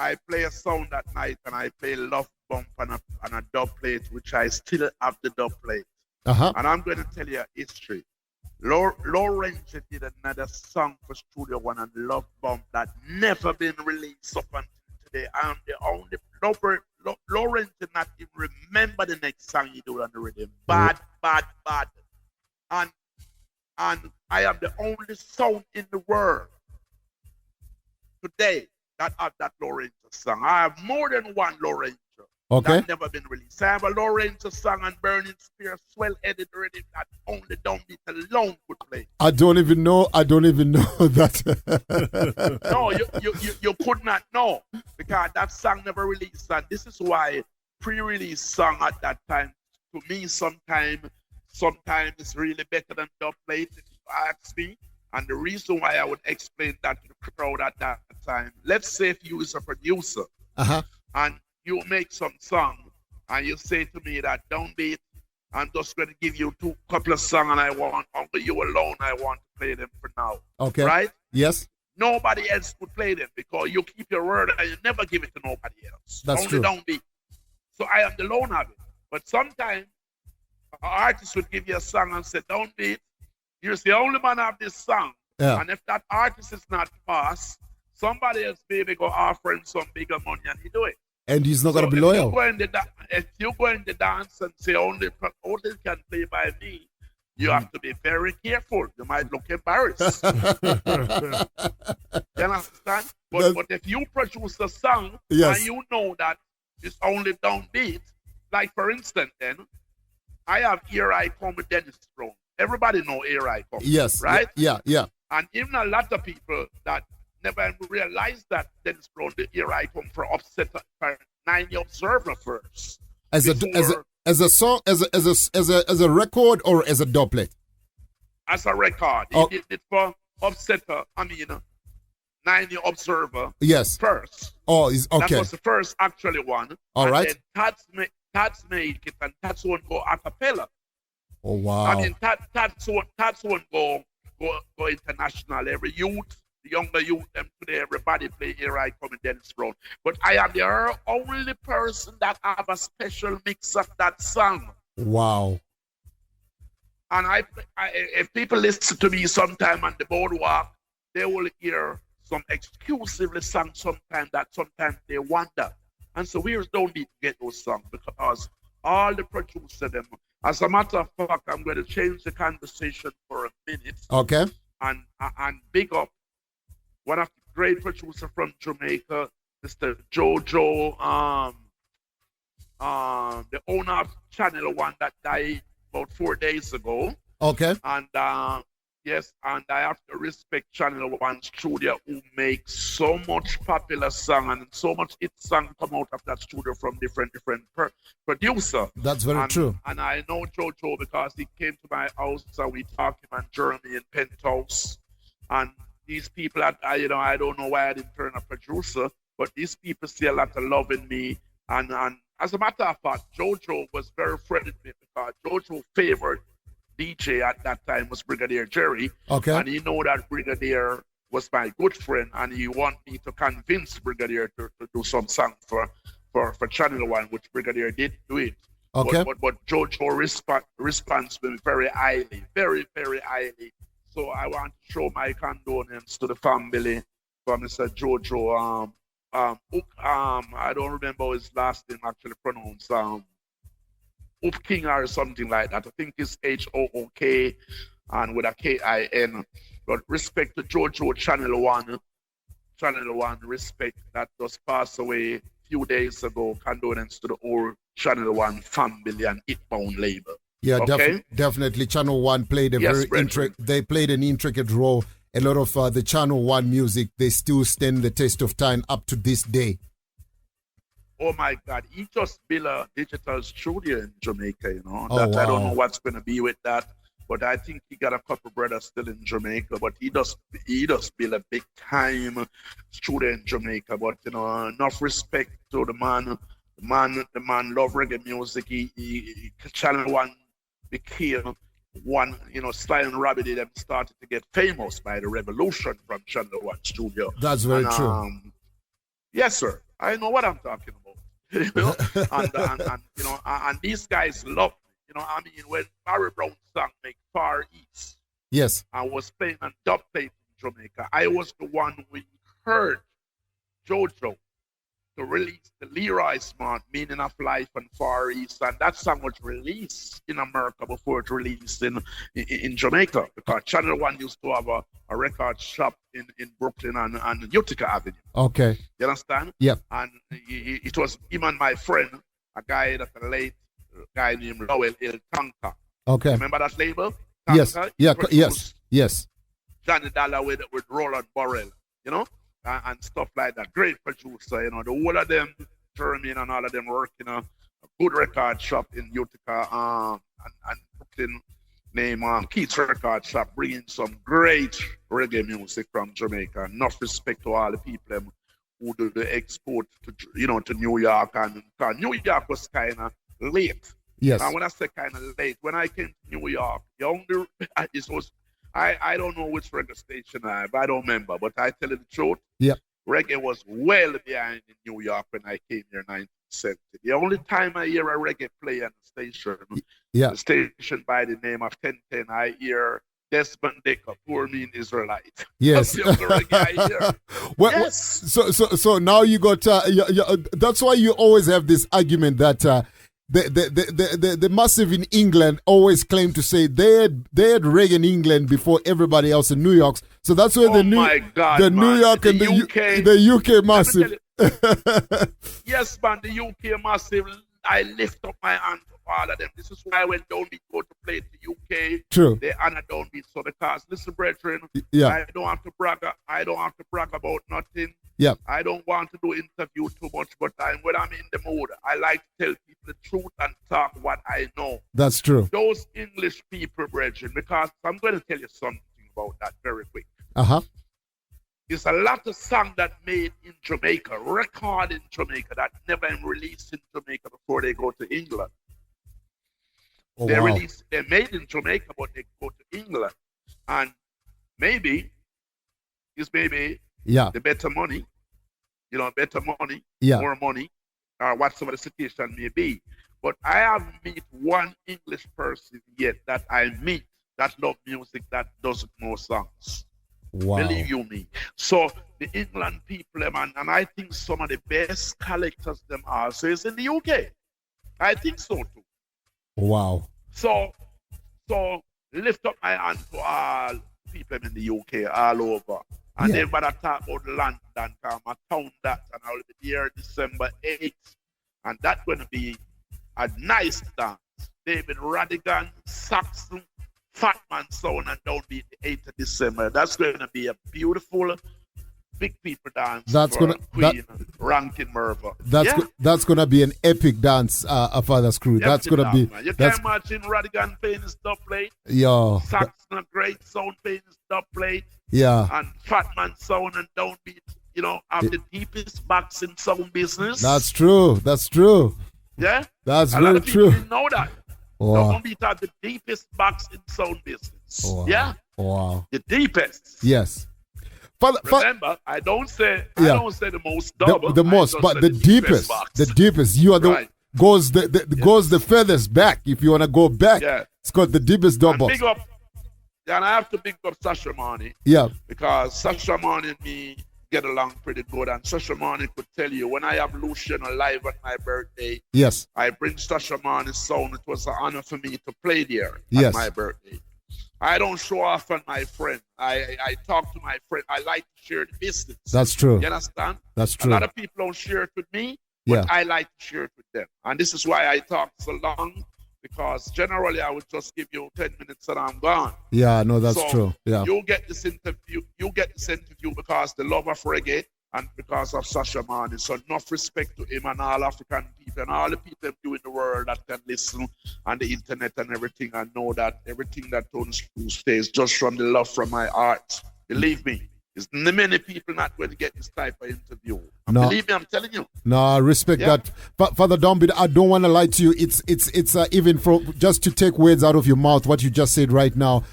I play a sound that night, and I play Love Bump on a dub plate, which I still have the dub plate. And I'm going to tell you a history. Lorenzo did another song for Studio One and Love Bump that never been released up until today. I'm the only Lorenzo not even remember the next song he do on the rhythm. Bad. And I am the only sound in the world today that have that Lorenzo song. I have more than one Lorenzo. Okay. That never been released. I have a Lorenzo song and Burning Spear swell edited rhythm that only Downbeat alone could play. I don't even know that. No, you could not know, because that song never released. And this is why pre-release song at that time, to me, sometimes it's really better than dub plate, if you ask me. And the reason why I would explain that to the crowd at that time, let's say if you is a producer and you make some song and you say to me that Downbeat, I'm just going to give you couple of songs and I want only you alone, I want to play them for now. Okay. Right? Yes. Nobody else could play them because you keep your word and you never give it to nobody else. That's only true. Downbeat. So I am the lone of it. But sometimes an artist would give you a song and say, Downbeat, you're the only man of this song. Yeah. And if that artist is not fast, somebody else maybe go offer him some bigger money and he do it. And he's not going to be loyal. If you go in the dance and say only can play by me, you have to be very careful. You might look embarrassed. You understand? But if you produce a song and you know that it's only Downbeat, like for instance then, I have Here I Come with Dennis Brown. Everybody know Here I Come. Yes. Right? Yeah. And even a lot of people that never realized that Dennis Brown, the Here I Come for Upset for 90 Observer first. As a song, as a record, or as a doublet? As a record. Oh. He did it for Upsetter, 90 Observer. Yes. First. Oh, is okay. That was the first actually one. All and right. Then Tats make it, and Tats won't go a cappella. Oh wow. Tats won't go international. Every youth, the younger youth, them today, everybody play Here I Come in Dennis Brown. But I am the only person that have a special mix of that song. Wow. And if people listen to me sometime on the boardwalk, they will hear some exclusively songs sometimes they wonder. And so we don't need to get those songs because all the producers them. As a matter of fact, I'm going to change the conversation for a minute. Okay. And big up one of the great producers from Jamaica, Mr. Jojo, the owner of Channel One that died about 4 days ago. Okay. And yes, and I have to respect Channel One studio who makes so much popular song and so much hit song come out of that studio from different producer. That's very true. And I know Jojo because he came to my house and we talked him on Jeremy and Penthouse. And these people, I don't know why I didn't turn a producer, but these people see a lot of love in me. And as a matter of fact, Jojo was very friendly with me because Jojo's favorite DJ at that time was Brigadier Jerry. Okay. And he know that Brigadier was my good friend, and he want me to convince Brigadier to do some song for Channel One, which Brigadier did do it. Okay. But Jojo responds me very highly, very, very highly. So I want to show my condolence to the family for Mr. Jojo. I don't remember his last name actually pronounced. Hoop King or something like that. I think it's Hook and with a Kin. But respect to Jojo Channel One, respect that just passed away a few days ago. Condolence to the whole Channel One family and Hitbound label. Yeah, okay? Definitely. Channel One played they played an intricate role. A lot of the Channel One music, they still stand the test of time up to this day. Oh my God, he just built a digital studio in Jamaica, Wow. I don't know what's going to be with that, but I think he got a couple brothers still in Jamaica, but he just built a big time studio in Jamaica, but enough respect to the man. The man love reggae music. He Channel One became one, Sly and Rabbit them started to get famous by the revolution from Channel One studio. That's very true. Yes, sir. I know what I'm talking about. And these guys love me. When Barry Brown song make Far East, yes, I was playing on dub tape in Jamaica. I was the one who heard Jojo to release the Leroy Smart Meaning of Life and Far East, and that song was released in America before it released in Jamaica, because Channel One used to have a record shop in Brooklyn and Utica Avenue. Okay. You understand? Yep. And it was him and my friend, a guy that a late guy named Lowell Il Tonka. Okay. Remember that label? Tonka? Yes. Yes. Johnny Dollar with Roland Burrell, and stuff like that. Great producer, the whole of them, Jeremy and all of them working a good record shop in Utica and Brooklyn named Keith's Record Shop, bringing some great reggae music from Jamaica. Enough respect to all the people who do the export to New York, and New York was kind of late. Yes. And when I say kind of late, when I came to New York, I don't know which reggae station I don't remember, but I tell you the truth. Yeah. Reggae was well behind in New York when I came here in 1970. The only time I hear a reggae play on the station, the station by the name of 1010, I hear Desmond Decker, Poor Mean Israelite. Yes. That's the only reggae I hear. Well, yes. So now you got. That's why you always have this argument that the massive in England always claim to say they had reggae in England before everybody else in New York. So that's where the New York and the UK massive. Yes, man, the UK massive. I lift up my hand to all of them. This is why when Downbeat go to play in the UK, true, they honor Downbeat. So because listen, brethren, yeah, I don't have to brag about nothing. Yeah, I don't want to do interview too much, but when I'm in the mood, I like to tell people the truth and talk what I know. That's true. Those English people, brethren, because I'm going to tell you something about that very quick. There's a lot of songs that made in Jamaica, recorded in Jamaica, that never released in Jamaica before they go to England. Oh, they're wow. made in Jamaica, but they go to England. And maybe it's maybe the better money, better money, more money, or whatsoever the situation may be. But I haven't met one English person yet that I meet that love music that doesn't know songs. Wow. Believe you me. So the England people, man, and I think some of the best collectors them also is in the UK. I think so too. Wow. So lift up my hand to all people in the UK, all over. And then when I talk about London, come I town that, and I will be there December 8th. And that's going to be a nice dance. David Radigan, Saxon, Fatman Sound, and Downbeat the 8th of December. That's going to be a beautiful big people dance. That's for gonna Queen Rankin Merva. That's gonna be an epic dance, Father Screw. That's gonna be. Man. You can imagine Radigan playing his dub plate. Yeah. Saxon, a great sound playing his dub plate. Yeah. And Fatman Sound and Downbeat, have the deepest box in sound business. That's true. That's true. Yeah. That's a very lot of people true. didn't know that. Wow. Downbeat have the deepest box in sound business. Wow. Yeah. Wow. The deepest. Yes. Remember, I don't say the most double. The most, but the deepest. The deepest. You are the goes the furthest back. If you wanna go back, it's got the deepest double. And I have to big up Sasha Marnie. Yeah. Because Sasha Marnie and me get along pretty good, and Sasha Marnie could tell you when I have Lucian alive at my birthday. Yes. I bring Sasha Marnie's sound. It was an honor for me to play there at my birthday. I don't show off on my friend. I talk to my friend. I like to share the business. That's true. You understand? That's true. A lot of people don't share it with me, but I like to share it with them. And this is why I talk so long, because generally I would just give you 10 minutes and I'm gone. Yeah, no, that's true. Yeah. You get this interview because the love of reggae and because of Sasha Marnie. So enough respect to him and all African people and all the people in the world that can listen on the internet and everything, and know that everything that Tony Screw stays just from the love from my heart. Believe me, there's many people not going to get this type of interview. No. Believe me, I'm telling you. No, I respect that. But Father Downbeat, I don't want to lie to you. It's even from just to take words out of your mouth, what you just said right now.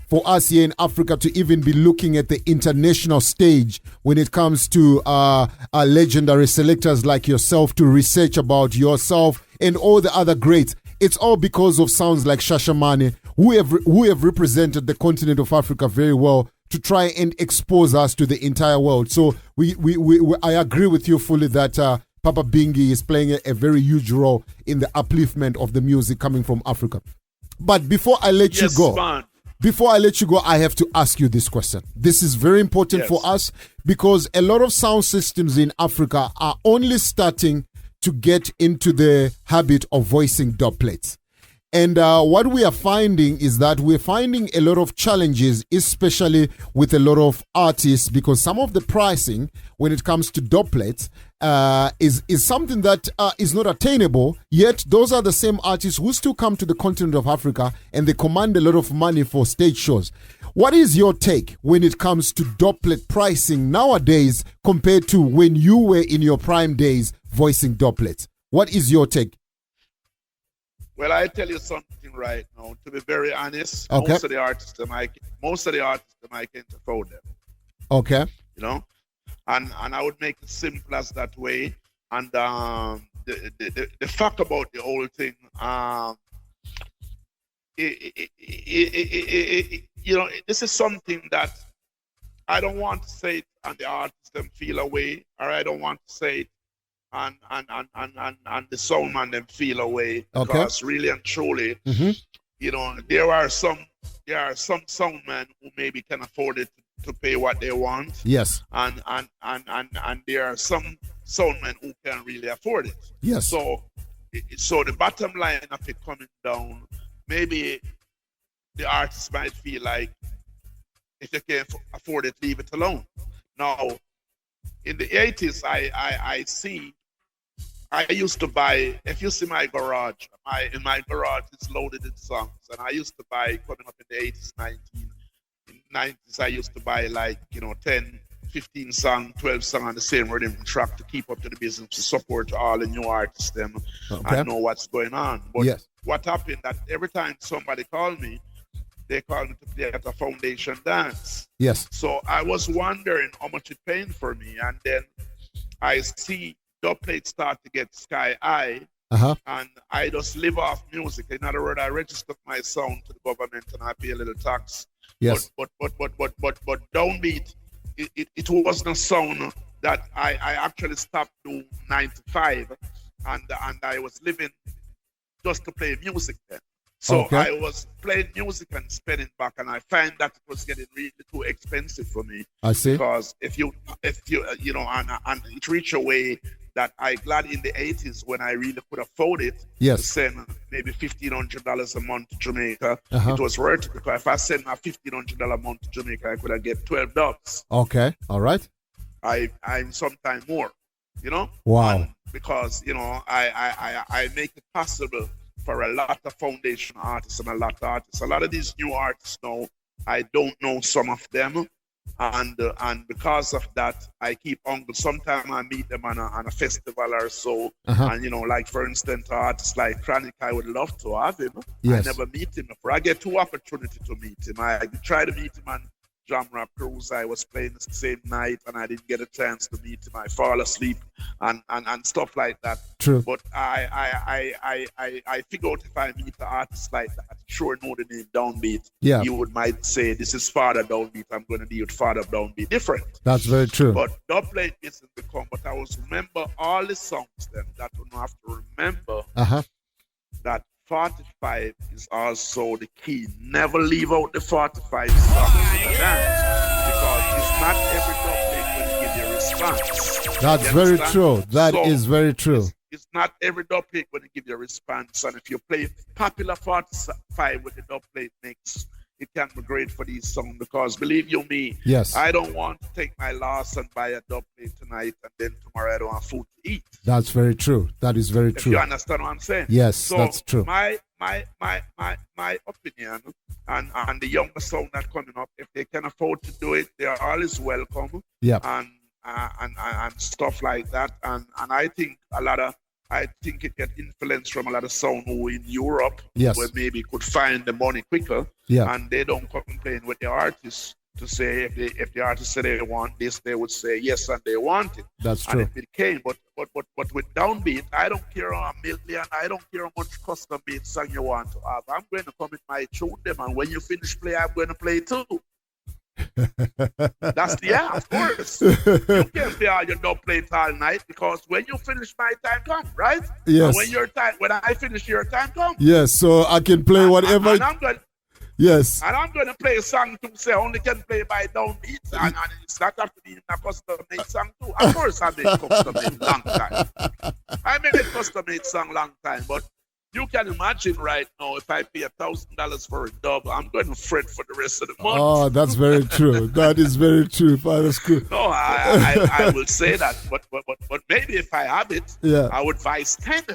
For us here in Africa to even be looking at the international stage when it comes to legendary selectors like yourself, to research about yourself and all the other greats, it's all because of sounds like Sasha Marnie, who have represented the continent of Africa very well to try and expose us to the entire world. So I agree with you fully that Papa Bingi is playing a very huge role in the upliftment of the music coming from Africa. But before I let you go, I have to ask you this question. This is very important for us because a lot of sound systems in Africa are only starting to get into the habit of voicing dub plates. And what we are finding is that we're finding a lot of challenges, especially with a lot of artists, because some of the pricing when it comes to dub plates is something that is not attainable. Yet those are the same artists who still come to the continent of Africa and they command a lot of money for stage shows. What is your take when it comes to dub plate pricing nowadays compared to when you were in your prime days voicing dub plates? What is your take? Well, I tell you something right now. To be very honest, most of the artists I can't afford them. Okay. And I would make it simple as that way. And the fact about the whole thing, this is something that I don't want to say it and the artists them feel away, or I don't want to say it and the sound man them feel away, because really and truly, there are some sound men who maybe can afford it to pay what they want. Yes. And there are some sound men who can really afford it. Yes. So the bottom line of it coming down, maybe the artist might feel like if you can't afford it, leave it alone. Now, in the 80s, I used to buy, if you see my garage, in my garage it's loaded in songs, and I used to buy, coming up in the 80s, 90s, I used to buy like, 10, 15 song, 12 song on the same rhythm track to keep up to the business, to support all the new artists them and know what's going on. But what happened that every time somebody called me, they called me to play at a foundation dance. Yes. So I was wondering how much it paying for me. And then I see dubplate start to get sky high. And I just live off music. In other words, I registered my sound to the government and I pay a little tax. Yes. But Downbeat, it wasn't a sound that I actually stopped doing 9 to 5, and I was living just to play music then. So I was playing music and spending back, and I find that it was getting really too expensive for me. I see. Because if you and it reached a way that I glad in the 80s when I really could afford it. Yes. To send maybe $1,500 a month to Jamaica. It was worth it, because if I send my $1,500 a month to Jamaica, I could have get 12 dubs. Okay. All right. I'm sometime more, Wow. because I make it possible for a lot of foundation artists and a lot of artists. A lot of these new artists now, I don't know some of them, and because of that, I keep on. Sometimes I meet them on a festival or so, and like for instance, artists like Chronic, I would love to have him. Yes. I never meet him before. I get 2 opportunities to meet him. I try to meet him on Jamrock Cruise. I was playing the same night and I didn't get a chance to meet him. I fall asleep and stuff like that. True. But I figure out if I meet an artist like that, sure know the name Downbeat. Yeah. You might say, this is Father Downbeat. I'm going to be with Father Downbeat. Different. That's very true. But dubplate isn't become. But I was remember all the songs then that you have to remember that 45 is also the key. Never leave out the 45 song because it's not every dubplate will give you a response. That's very true. That is very true. It's not every dubplate going to give you a response, and if you play popular 45 with the dubplate mix, it can be great for these songs, because believe you me, yes, I don't want to take my loss and buy a dubplate tonight and then tomorrow I don't have food to eat. That's very true. That is very true. You understand what I'm saying? Yes, so that's true. My opinion, and the younger sound that coming up, if they can afford to do it, they are always welcome. Yeah. And stuff like that. And I think it get influence from a lot of sound who in Europe, yes, where maybe could find the money quicker. Yeah. And they don't complain with the artists to say if the artist say they want this, they would say yes, and they want it. That's true. And it came, but with Downbeat, I don't care how a million, I don't care how much custom made song you want to have. I'm going to come with my tune them, and when you finish play, I'm going to play too. That's of course. You can't play all your dub plates all night, because when you finish, my time come, right? Yes. And when I finish, your time come. Yes, so I can play whatever. Yes. And I'm going to play a song to say only can play by Downbeat, and it's not have to be in a custom made song too. Of course, I made custom made long time. I made a custom made song long time, but you can imagine right now, if I pay $1,000 for a dub, I'm going to fret for the rest of the month. Oh, that's very true. That is very true, Father School. No, I will say that, but maybe if I have it, I would advise 10.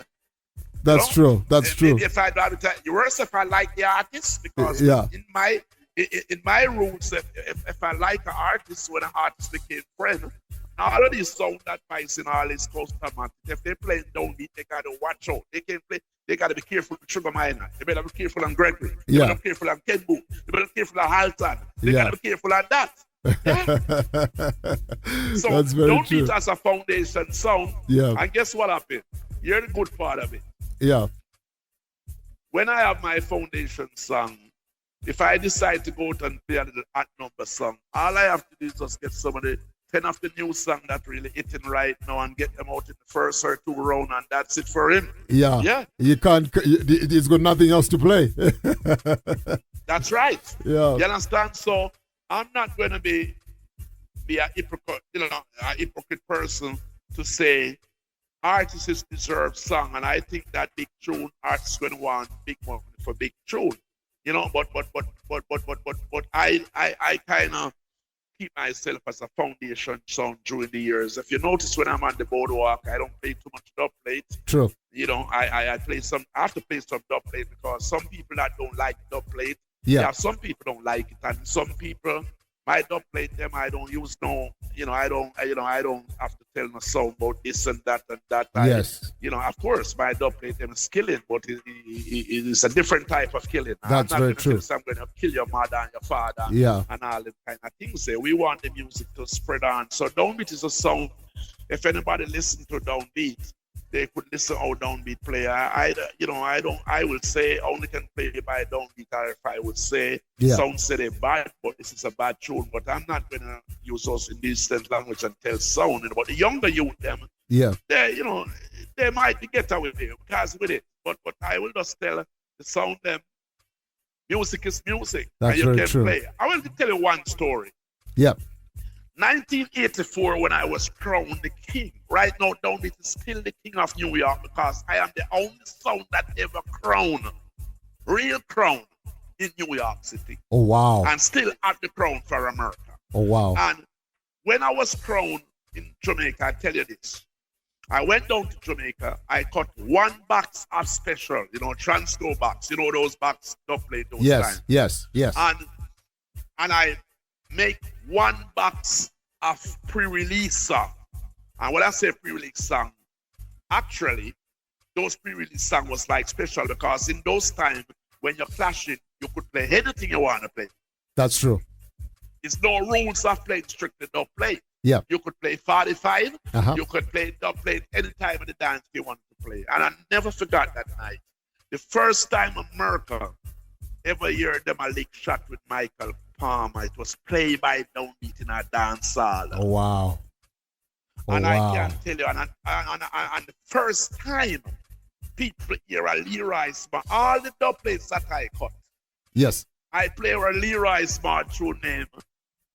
That's true. That's true. If I do it, worse if I like the artist, because in my roots, if I like an artist, when an artist became friend, all of these sound advice in all these custom artists, if they play Downbeat, they got to watch out. They can't play. They got to be careful with Sugar Minor. They better be careful on Gregory. They better be careful on Ken Boo. They better be careful on Halton. They got to be careful on that. So Downbeat as a foundation sound. Yeah. And guess what happened? Here's the good part of it. Yeah. When I have my foundation song, if I decide to go out and play a little odd number song, all I have to do is just get some of the 10 of the new song that really hitting right now and get them out in the first or 2 round, and that's it for him. Yeah. Yeah. You can't, he's got nothing else to play. That's right. Yeah. You understand? So I'm not going to be a hypocrite, a hypocrite person to say artists deserve song, and I think that big tune artists going to want big money for big tune, but I kind of keep myself as a foundation sound during the years. If you notice, when I'm on the boardwalk, I don't play too much dub plate. True. I have to play some dub plate, because some people that don't like dub plate, Yeah. Some people don't like it, and some people might not play them. I don't use no, I don't have to tell no song about this and that and that. Yes. Of course, my dub plate them is killing, but it is a different type of killing. That's very true. I'm going to kill your mother and your father, and all them kind of things. We want the music to spread on. So Downbeat is a song. If anybody listen to Downbeat, they could listen how Downbeat play. I will say only can play by Downbeat, or if I would say sound say they bad, but this is a bad tune. But I'm not gonna use us in this language and tell sound. But the younger youth them, they might get away because with it. But I will just tell the sound them, music is music. That's and you very can true. play. I will tell you one story. Yeah. 1984, when I was crowned the king. Right now, Downbeat is still the king of New York because I am the only sound that ever crowned, real crown, in New York City. Oh, wow. And still at the crown for America. Oh, wow. And when I was crowned in Jamaica, I tell you this. I went down to Jamaica. I cut one box of special, Transco box. Those box, don't play those times. Yes. And I make one box of pre-release song. And when I say pre-release song, actually, those pre-release song was like special because in those times, when you're clashing, you could play anything you want to play. That's true. It's no rules of playing strictly dub plate. Yeah. You could play 45. Uh-huh. You could play dub plate any time of the dance you wanted to play. And I never forgot that night. The first time America ever heard them a lick shot with Michael Palmer, it was played by Downbeat in a dancehall. Oh, wow. I can tell you, and the first time people hear a Leroy Smart, all the dub plates that I cut. Yes. I play a Leroy Smart true name.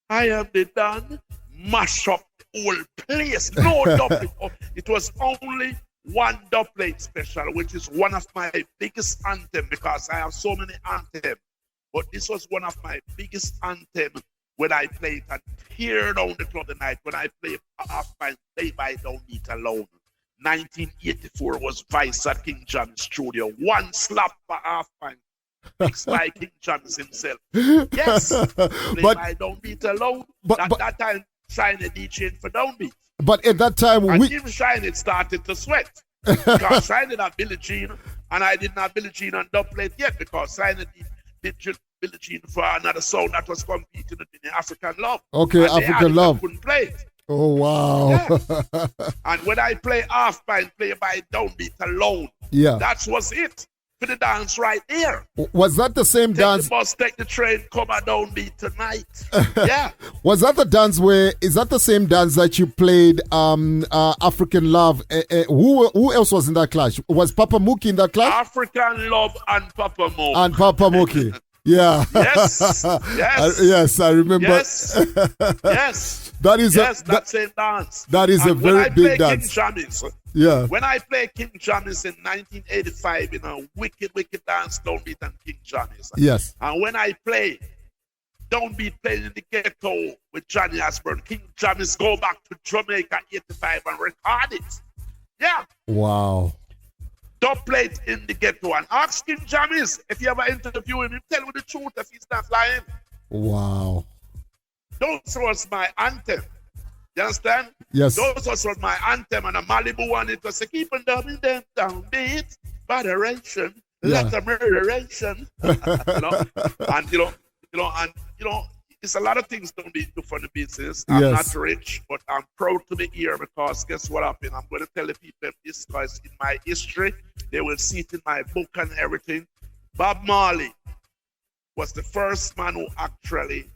I am the Don, mash up the whole place. No dub plate. It was only one dub plate special, which is one of my biggest anthems because I have so many anthems. But this was one of my biggest anthems when I played and tear down the club tonight. When I played half pint, play by Downbeat alone. 1984 was Vice at King John's studio. One slap for half pint. Mixed by King John's himself. Yes. Play by Downbeat alone. At that time, Shine a DJ for Downbeat. But at that time, and even Shine it started to sweat. Because Shine had Billie Jean, and I didn't have Billie Jean on dub plate yet because Shine did Billie Jean for another sound that was competing in the African Love. Okay, African Love. Couldn't play it. Oh, wow. Yeah. And when I play half pint, play by Downbeat alone, that was it for the dance right there. Was that the same dance? The bus, take the train, come on Downbeat tonight. Yeah. Was that the dance is that the same dance that you played African Love? Who else was in that clash? Was Papa Mookie in that clash? African Love and Papa Mookie. And Papa Mookie. Yeah. Yes. Yes, I remember. Yes. That is that same dance. That is a very big dance. When I played King Johnny's in 1985 in a wicked dance, Downbeat and King Johnny's. Yes. And when I play Downbeat playing in the ghetto with Johnny Osborne, King Johnny's go back to Jamaica 85 and record it. Yeah. Wow. Dub plate in the ghetto and ask King Johnny's if you ever interview him, tell him the truth if he's not lying. Wow. Those was my anthem. You understand? Yes. Those was my anthem and a Malibu one. It was a keep on dubbing them downbeat, moderation, lot of murderation. It's a lot of things don't be do for the business. I'm not rich, but I'm proud to be here because guess what happened? I'm going to tell the people this because in my history, they will see it in my book and everything. Bob Marley was the first man who actually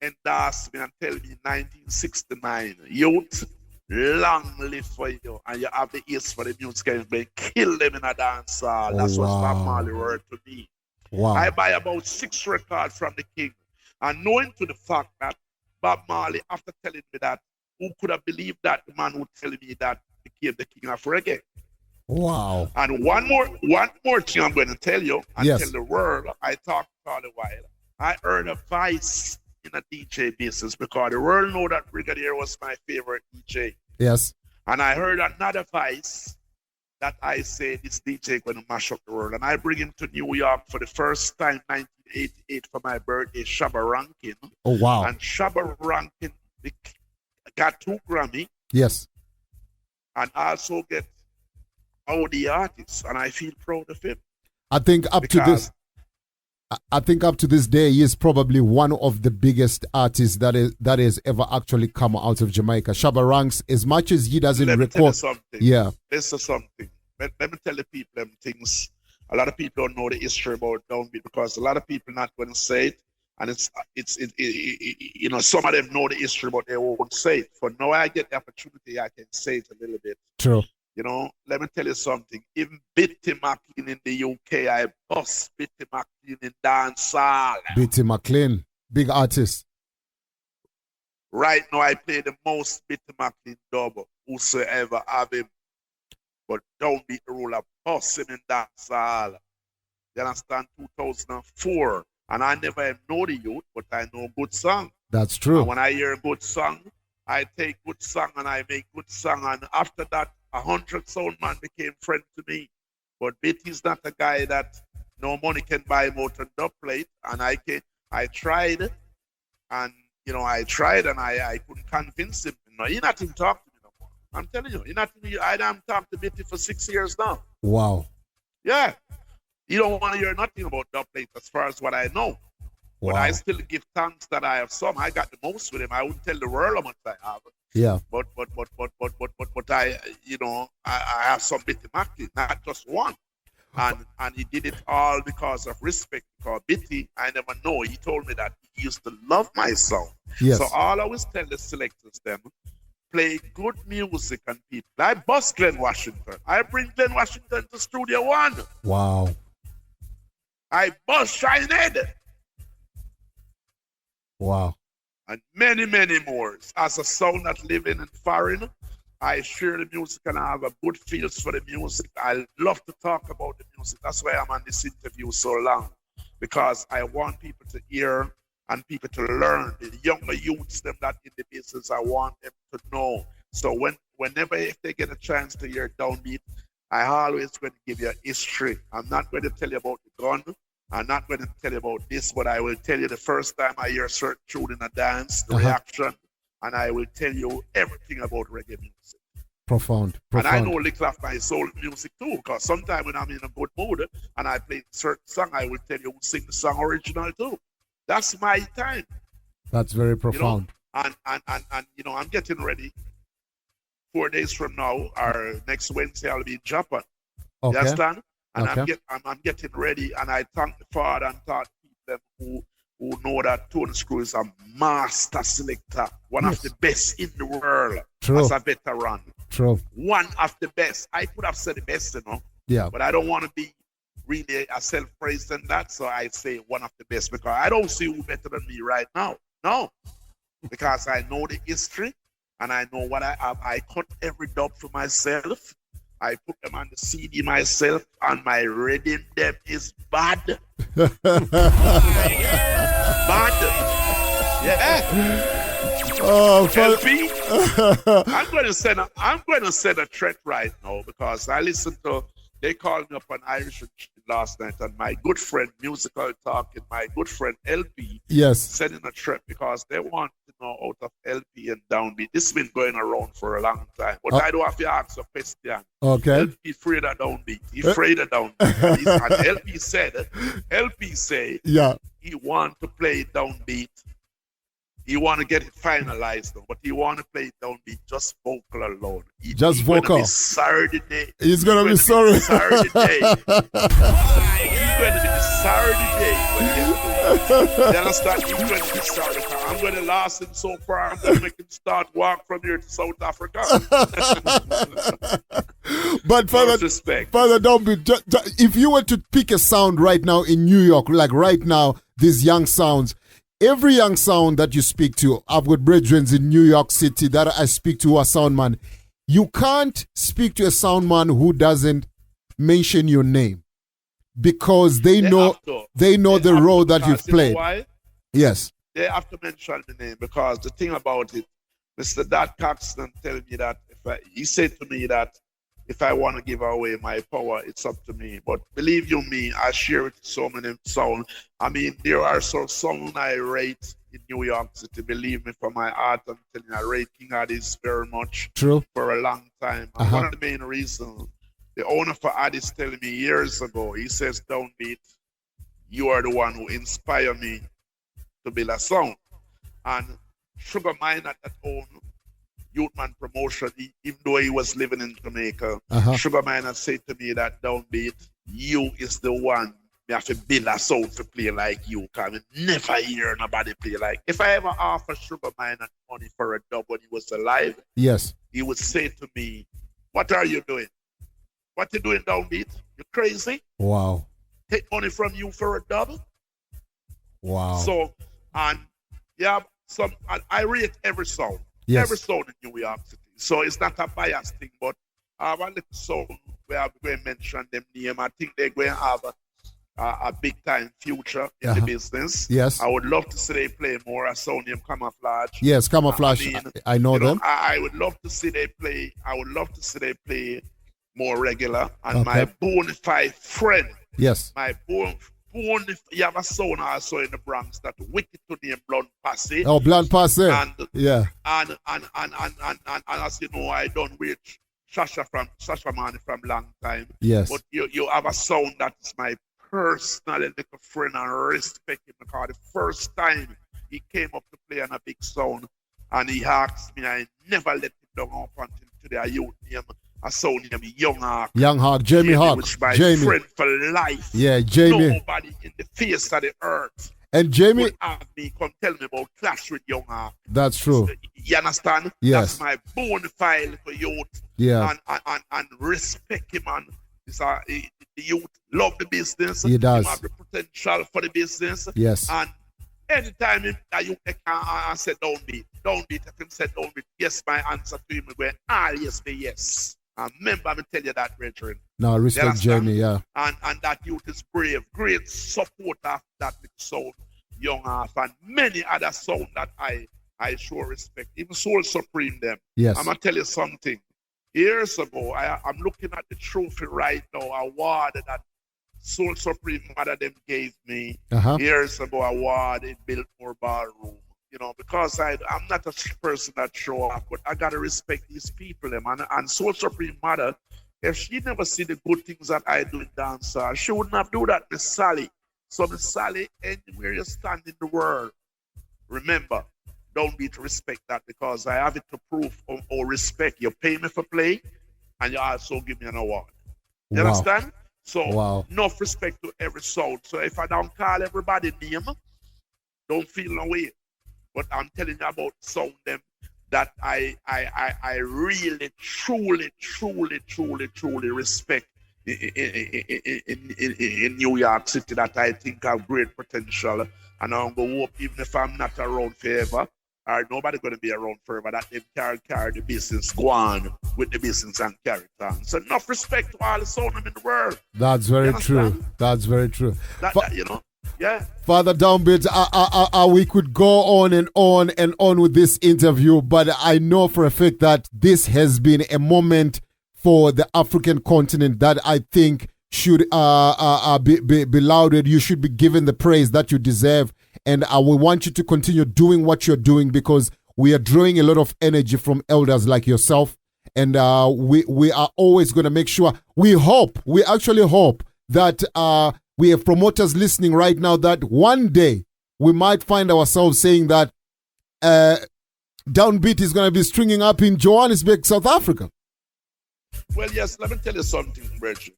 endorsed me and tell me 1969, youth, long live for you, and you have the ears for the music and kill them in a dance hall. That's what Bob Marley word to me. Wow. I buy about 6 records from the king. And knowing to the fact that Bob Marley, after telling me that, who could have believed that the man would tell me that became the king of reggae? Wow. And one more thing I'm going to tell you and tell the world, I talked all the while. I earned a vice in a DJ business because the world know that Brigadier was my favorite DJ. Yes. And I heard another vice that I say this DJ going to mash up the world. And I bring him to New York for the first time, 1988 for my birthday, Shabba Rankin. Oh, wow. And Shabba Rankin got 2 Grammy. Yes. And also get all the artists, and I feel proud of him. I think up to this day, he is probably one of the biggest artists that has ever actually come out of Jamaica. Shabba Ranks, as much as he doesn't record. Yeah. This is something. Let me tell the people them things. A lot of people don't know the history about Downbeat because a lot of people not going to say it, and it's you know, some of them know the history, but they won't say it. For now, I get the opportunity, I can say it a little bit. True. You know, let me tell you something. Even Bitty McLean in the UK, I bust Bitty McLean in dancehall. Bitty McLean, big artist. Right now, I play the most Bitty McLean dub whosoever have him. But Downbeat the ruler, bust him in dancehall. You understand? 2004. And I never even know the youth, but I know good song. That's true. And when I hear a good song, I take good song and I make good song. And after that, 100 sound man became friend to me. But Bitty's not a guy that no money can buy him out on dub plate. And I tried, and you know, I couldn't convince him. You know, he not even talk to me no more. I'm telling you, I haven't talked to Bitty for 6 years now. Wow. Yeah. You don't want to hear nothing about dub plate as far as what I know. Wow. But I still give thanks that I have some. I got the most with him. I wouldn't tell the world how much I have. Yeah. But I, you know, I have some Bitty McLean, not just one. And he did it all because of respect. Because Bitty, I never know. He told me that he used to love my sound. Yes. So all I always tell the selectors them, play good music and people. I bust Glenn Washington. I bring Glenn Washington to Studio One. Wow. I bust Shinehead. Wow. And many, many more. As a sound that living in foreign, I share the music and I have a good feels for the music. I love to talk about the music. That's why I'm on this interview so long. Because I want people to hear and people to learn. The younger youths, them that in the business, I want them to know. So whenever if they get a chance to hear Downbeat, I always going to give you a history. I'm not going to tell you about the gun. I'm not going to tell you about this, but I will tell you the first time I hear a certain tune in a dance, the reaction, and I will tell you everything about reggae music. Profound. And I know a little of my soul music too, because sometimes when I'm in a good mood and I play a certain song, I will tell you who sing the song original too. That's my time. That's very profound. You know? And you know, I'm getting ready. 4 days from now, or next Wednesday, I'll be in Japan. Okay. You understand? And okay. I'm getting ready, and I thank the Father and thank people who know that Tony Screw is a master selector, one of the best in the world. True. As a veteran. True. One of the best. I could have said the best, you know. Yeah. But I don't want to be really a self-praise than that, so I say one of the best because I don't see who better than me right now. No. Because I know the history, and I know what I have. I cut every dub for myself. I put them on the CD myself, and my rhythm them is bad. Bad. Yeah. Oh, LP. I'm going to send a threat right now because I listened to. They called me up on Irish last night, and my good friend, Musical Talking, my good friend LP, sending a threat because they want to know out of LP and Downbeat. This has been going around for a long time, but I don't have to ask a question. Okay. LP afraid of Downbeat. He's afraid of Downbeat. And LP said, he want to play Downbeat. He want to get it finalized, though, but he want to play it Downbeat just vocal alone. Just vocal. He's sorry today. He's going to be sorry. He's going to be sorry today. You understand? He's going to be sorry. I'm going to last him so far. I'm going to make him start walk from here to South Africa. But Father Downbeat, if you were to pick a sound right now in New York, like right now, these young sounds, every young sound that you speak to, I've got brethren in New York City that I speak to who are sound man. You can't speak to a sound man who doesn't mention your name because they know the role that you've played. You know why? Yes. They have to mention the name because the thing about it, Mr. Dad Caxton telling me that he said to me that if I want to give away my power, it's up to me. But believe you me, I share it with so many sound. I mean, there are some songs I rate in New York City. Believe me, for my art, I'm telling you, I rate King Addis very much. True. For a long time. And one of the main reasons, the owner for Addis telling me years ago, he says, Downbeat, you are the one who inspired me to build a song. And Sugar Mine at that own Youth Man promotion, even though he was living in Jamaica, Sugar Mine had said to me that Downbeat, you is the one me have to build a sound to play like you, because I never hear nobody play like. If I ever offer Sugar Mine money for a dub when he was alive, yes, he would say to me, what are you doing? What you doing, Downbeat? You crazy? Wow. Take money from you for a dub? Wow. So, and yeah, I rate every sound. Yes. Every sound in New York City. So it's not a biased thing, but I have a little sound where I'm going to mention them name. I think they're going to have a big time future in the business. Yes. I would love to see they play more. A sound named Camouflage. Yes, Camouflage. I know them. I would love to see they play. I would love to see they play more regular. And my bona fide friend. Yes. My you have a sound also in the Bronx that wicked to name Blunt Passe. Oh, Blunt Passe. And yeah. And as you know, I don't reach Sasha Mani from long time. Yes. But you have a sound that is my personal little friend and respect him, because the first time he came up to play on a big sound and he asked me, I never let him down up until today. I youth name a sound named Young Hawk. Young Hawk, Jamie Hawk. Which my Jamie. friend for life. Yeah, Jamie. Nobody in the face of the earth. And Jamie would have me come tell me about Clash with Young Hawk. That's true. You understand? Yes. That's my bona fide for youth. Yeah. And respect him, and the youth love the business. He does. He have the potential for the business. Yes. And anytime that you can say Downbeat, I can say Downbeat. Yes, my answer to him will be yes, be yes. And remember, I'm tell you that, brethren. No, respect Jamie, yeah. And that youth is brave, great support of that sound, Young Half, and many other sound that I sure respect. Even Soul Supreme them. Yes. I'm gonna tell you something. Years ago, I'm looking at the trophy right now, award that Soul Supreme mother them gave me years ago, award in Biltmore Ballroom. You know, because I'm not a person that show up, but I gotta respect these people, them. And Soul Supreme mother, if she never see the good things that I do in dancehall, she would not do that, Miss Sally. So Miss Sally, anywhere you stand in the world, remember, don't be to respect that, because I have it to prove or respect. You pay me for play, and you also give me an award. You understand? So enough respect to every sound. So if I don't call everybody name, don't feel no way. But I'm telling you about sound them that I really, truly respect in New York City, that I think have great potential. And I'm going to hope, even if I'm not around forever, or nobody going to be around forever, that they carry the business, go on with the business and carry it on. So enough respect to all the sound in the world. That's very true. That's very true. That, you know. Yeah. Father Downbeat, we could go on and on with this interview, but I know for a fact that this has been a moment for the African continent that I think should be lauded. You should be given the praise that you deserve, and we want you to continue doing what you're doing, because we are drawing a lot of energy from elders like yourself, and we are always going to make sure. We actually hope that we have promoters listening right now, that one day we might find ourselves saying that Downbeat is going to be stringing up in Johannesburg, South Africa. Well, yes, let me tell you something, Bridget.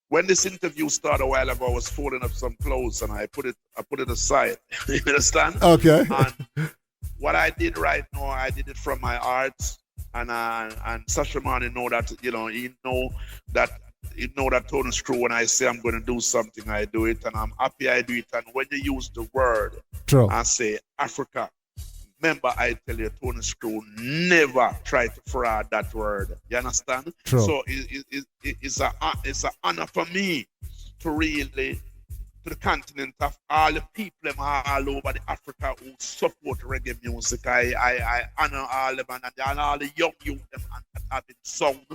When this interview started a while ago, I was folding up some clothes and I put it aside. You understand? Okay. And what I did right now, I did it from my heart. And Sasha Mani know that, he know that tone is true. When I say I'm going to do something, I do it, and I'm happy I do it. And when you use the word, I say Africa, remember I tell you, tone is true. Never try to fraud that word. You understand? True. So it's an honor for me to really, to the continent of all the people all over the Africa who support reggae music. I honor all them, and all the young youth them, and having sound.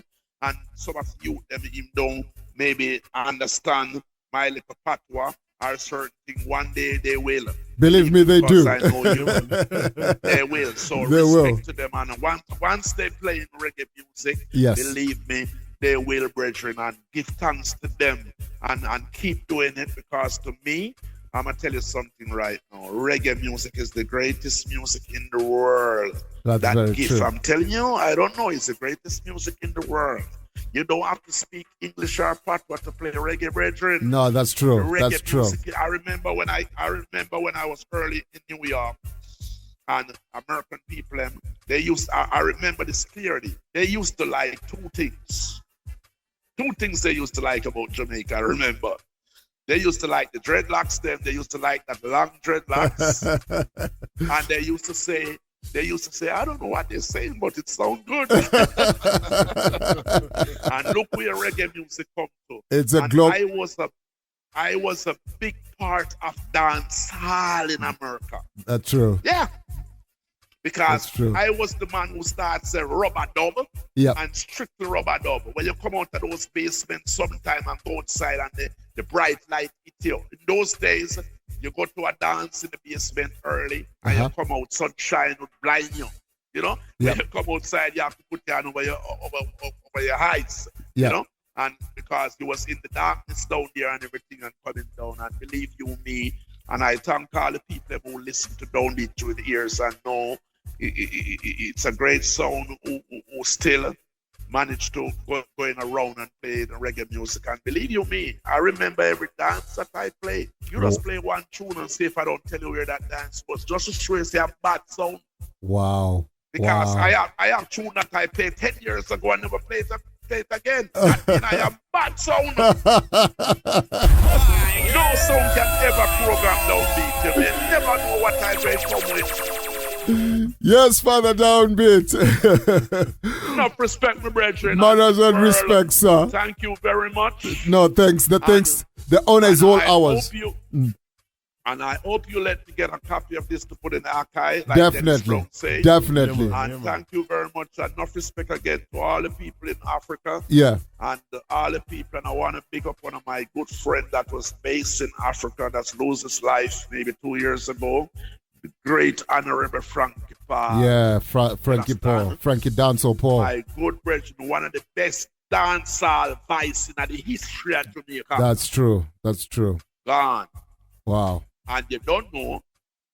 And some of you them even don't maybe understand my little patois or certain thing. One day they will. Believe me, they do. I know you. They will. So they respect to them. And once they play reggae music, yes, believe me, they will, brethren, and give thanks to them and keep doing it, because to me, I'm going to tell you something right now. Reggae music is the greatest music in the world. That's that very gift, true. I'm telling you, I don't know, it's the greatest music in the world. You don't have to speak English or patois to play reggae, brethren. No, that's true. Reggae That's true. music, I remember when I was early in New York, and American people, I remember this clearly. They used to like two things. Two things they used to like about Jamaica, I remember. They used to like the dreadlocks, they used to like that long dreadlocks. And they used to say, I don't know what they're saying, but it sounds good. And look where reggae music come to. It's a globe. I was a big part of dancehall in America. That's true. Yeah. Because I was the man who started saying rubber dub and strictly rubber dub. When you come out of those basements sometime and go outside and the bright light hit you. In those days, you go to a dance in the basement early and you come out, sunshine would blind you. You know? When you come outside, you have to put your hand over your eyes. You know? And because you was in the darkness down there and everything and coming down. And believe you me, and I thank all the people who listen to Downbeat through the ears and know it's a great sound who still managed to going around and play the reggae music. And believe you me, I remember every dance that I played. You just play one tune and see if I don't tell you where that dance was. Just to show you say a bad sound. Wow. Because I have tune that I played 10 years ago and never played it again. That means I am bad sound. No sound can ever program Downbeat. You may never know what I may come with. Yes, Father Downbeat. Enough respect, my brethren. Manners and respect, sir. Thank you very much. No, thanks. The honor is all ours. And I hope you let me get a copy of this to put in the archive. Like Definitely. Definitely. And thank you very much. Enough respect again to all the people in Africa. Yeah. And all the people. And I want to pick up one of my good friends that was based in Africa that's lost his life maybe 2 years ago. The great Honorable Frankie Paul. Yeah, Frankie Paul. Frankie Dancehall Paul. My good brethren, one of the best dancehall voices in the history of Jamaica. That's true. That's true. Gone. Wow. And you don't know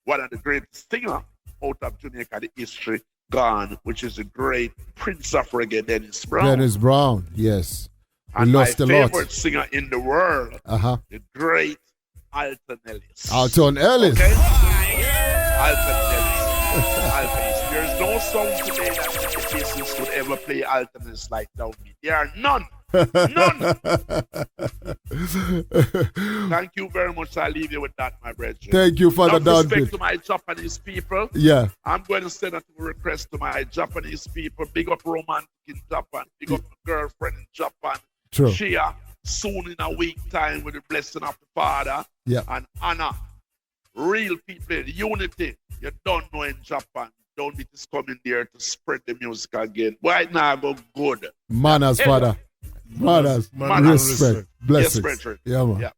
one of the greatest singers out of Jamaica, the history, gone, which is the great Prince of Reggae, Dennis Brown. Dennis Brown, yes. And my favorite singer in the world, the great Alton Ellis. Alton Ellis. Okay? Alton Ellis. Alton Ellis. There's no song today that the business could ever play Alton Ellis like Downbeat. There are none. None. Thank you very much. I leave you with that, my brethren. Thank you, Father Downbeat. Respect to my Japanese people. Yeah. I'm going to send a request to my Japanese people. Big up romantic in Japan. Big up girlfriend in Japan. True. Shia soon in a week time with the blessing of the Father. Yeah. And Anna. Real people, unity. You don't know in Japan. Downbeat is coming there to spread the music again. Right now, go good. Manners, Father. Manners. Respect. Blessings. Yes, brethren. Yeah, man. Yeah.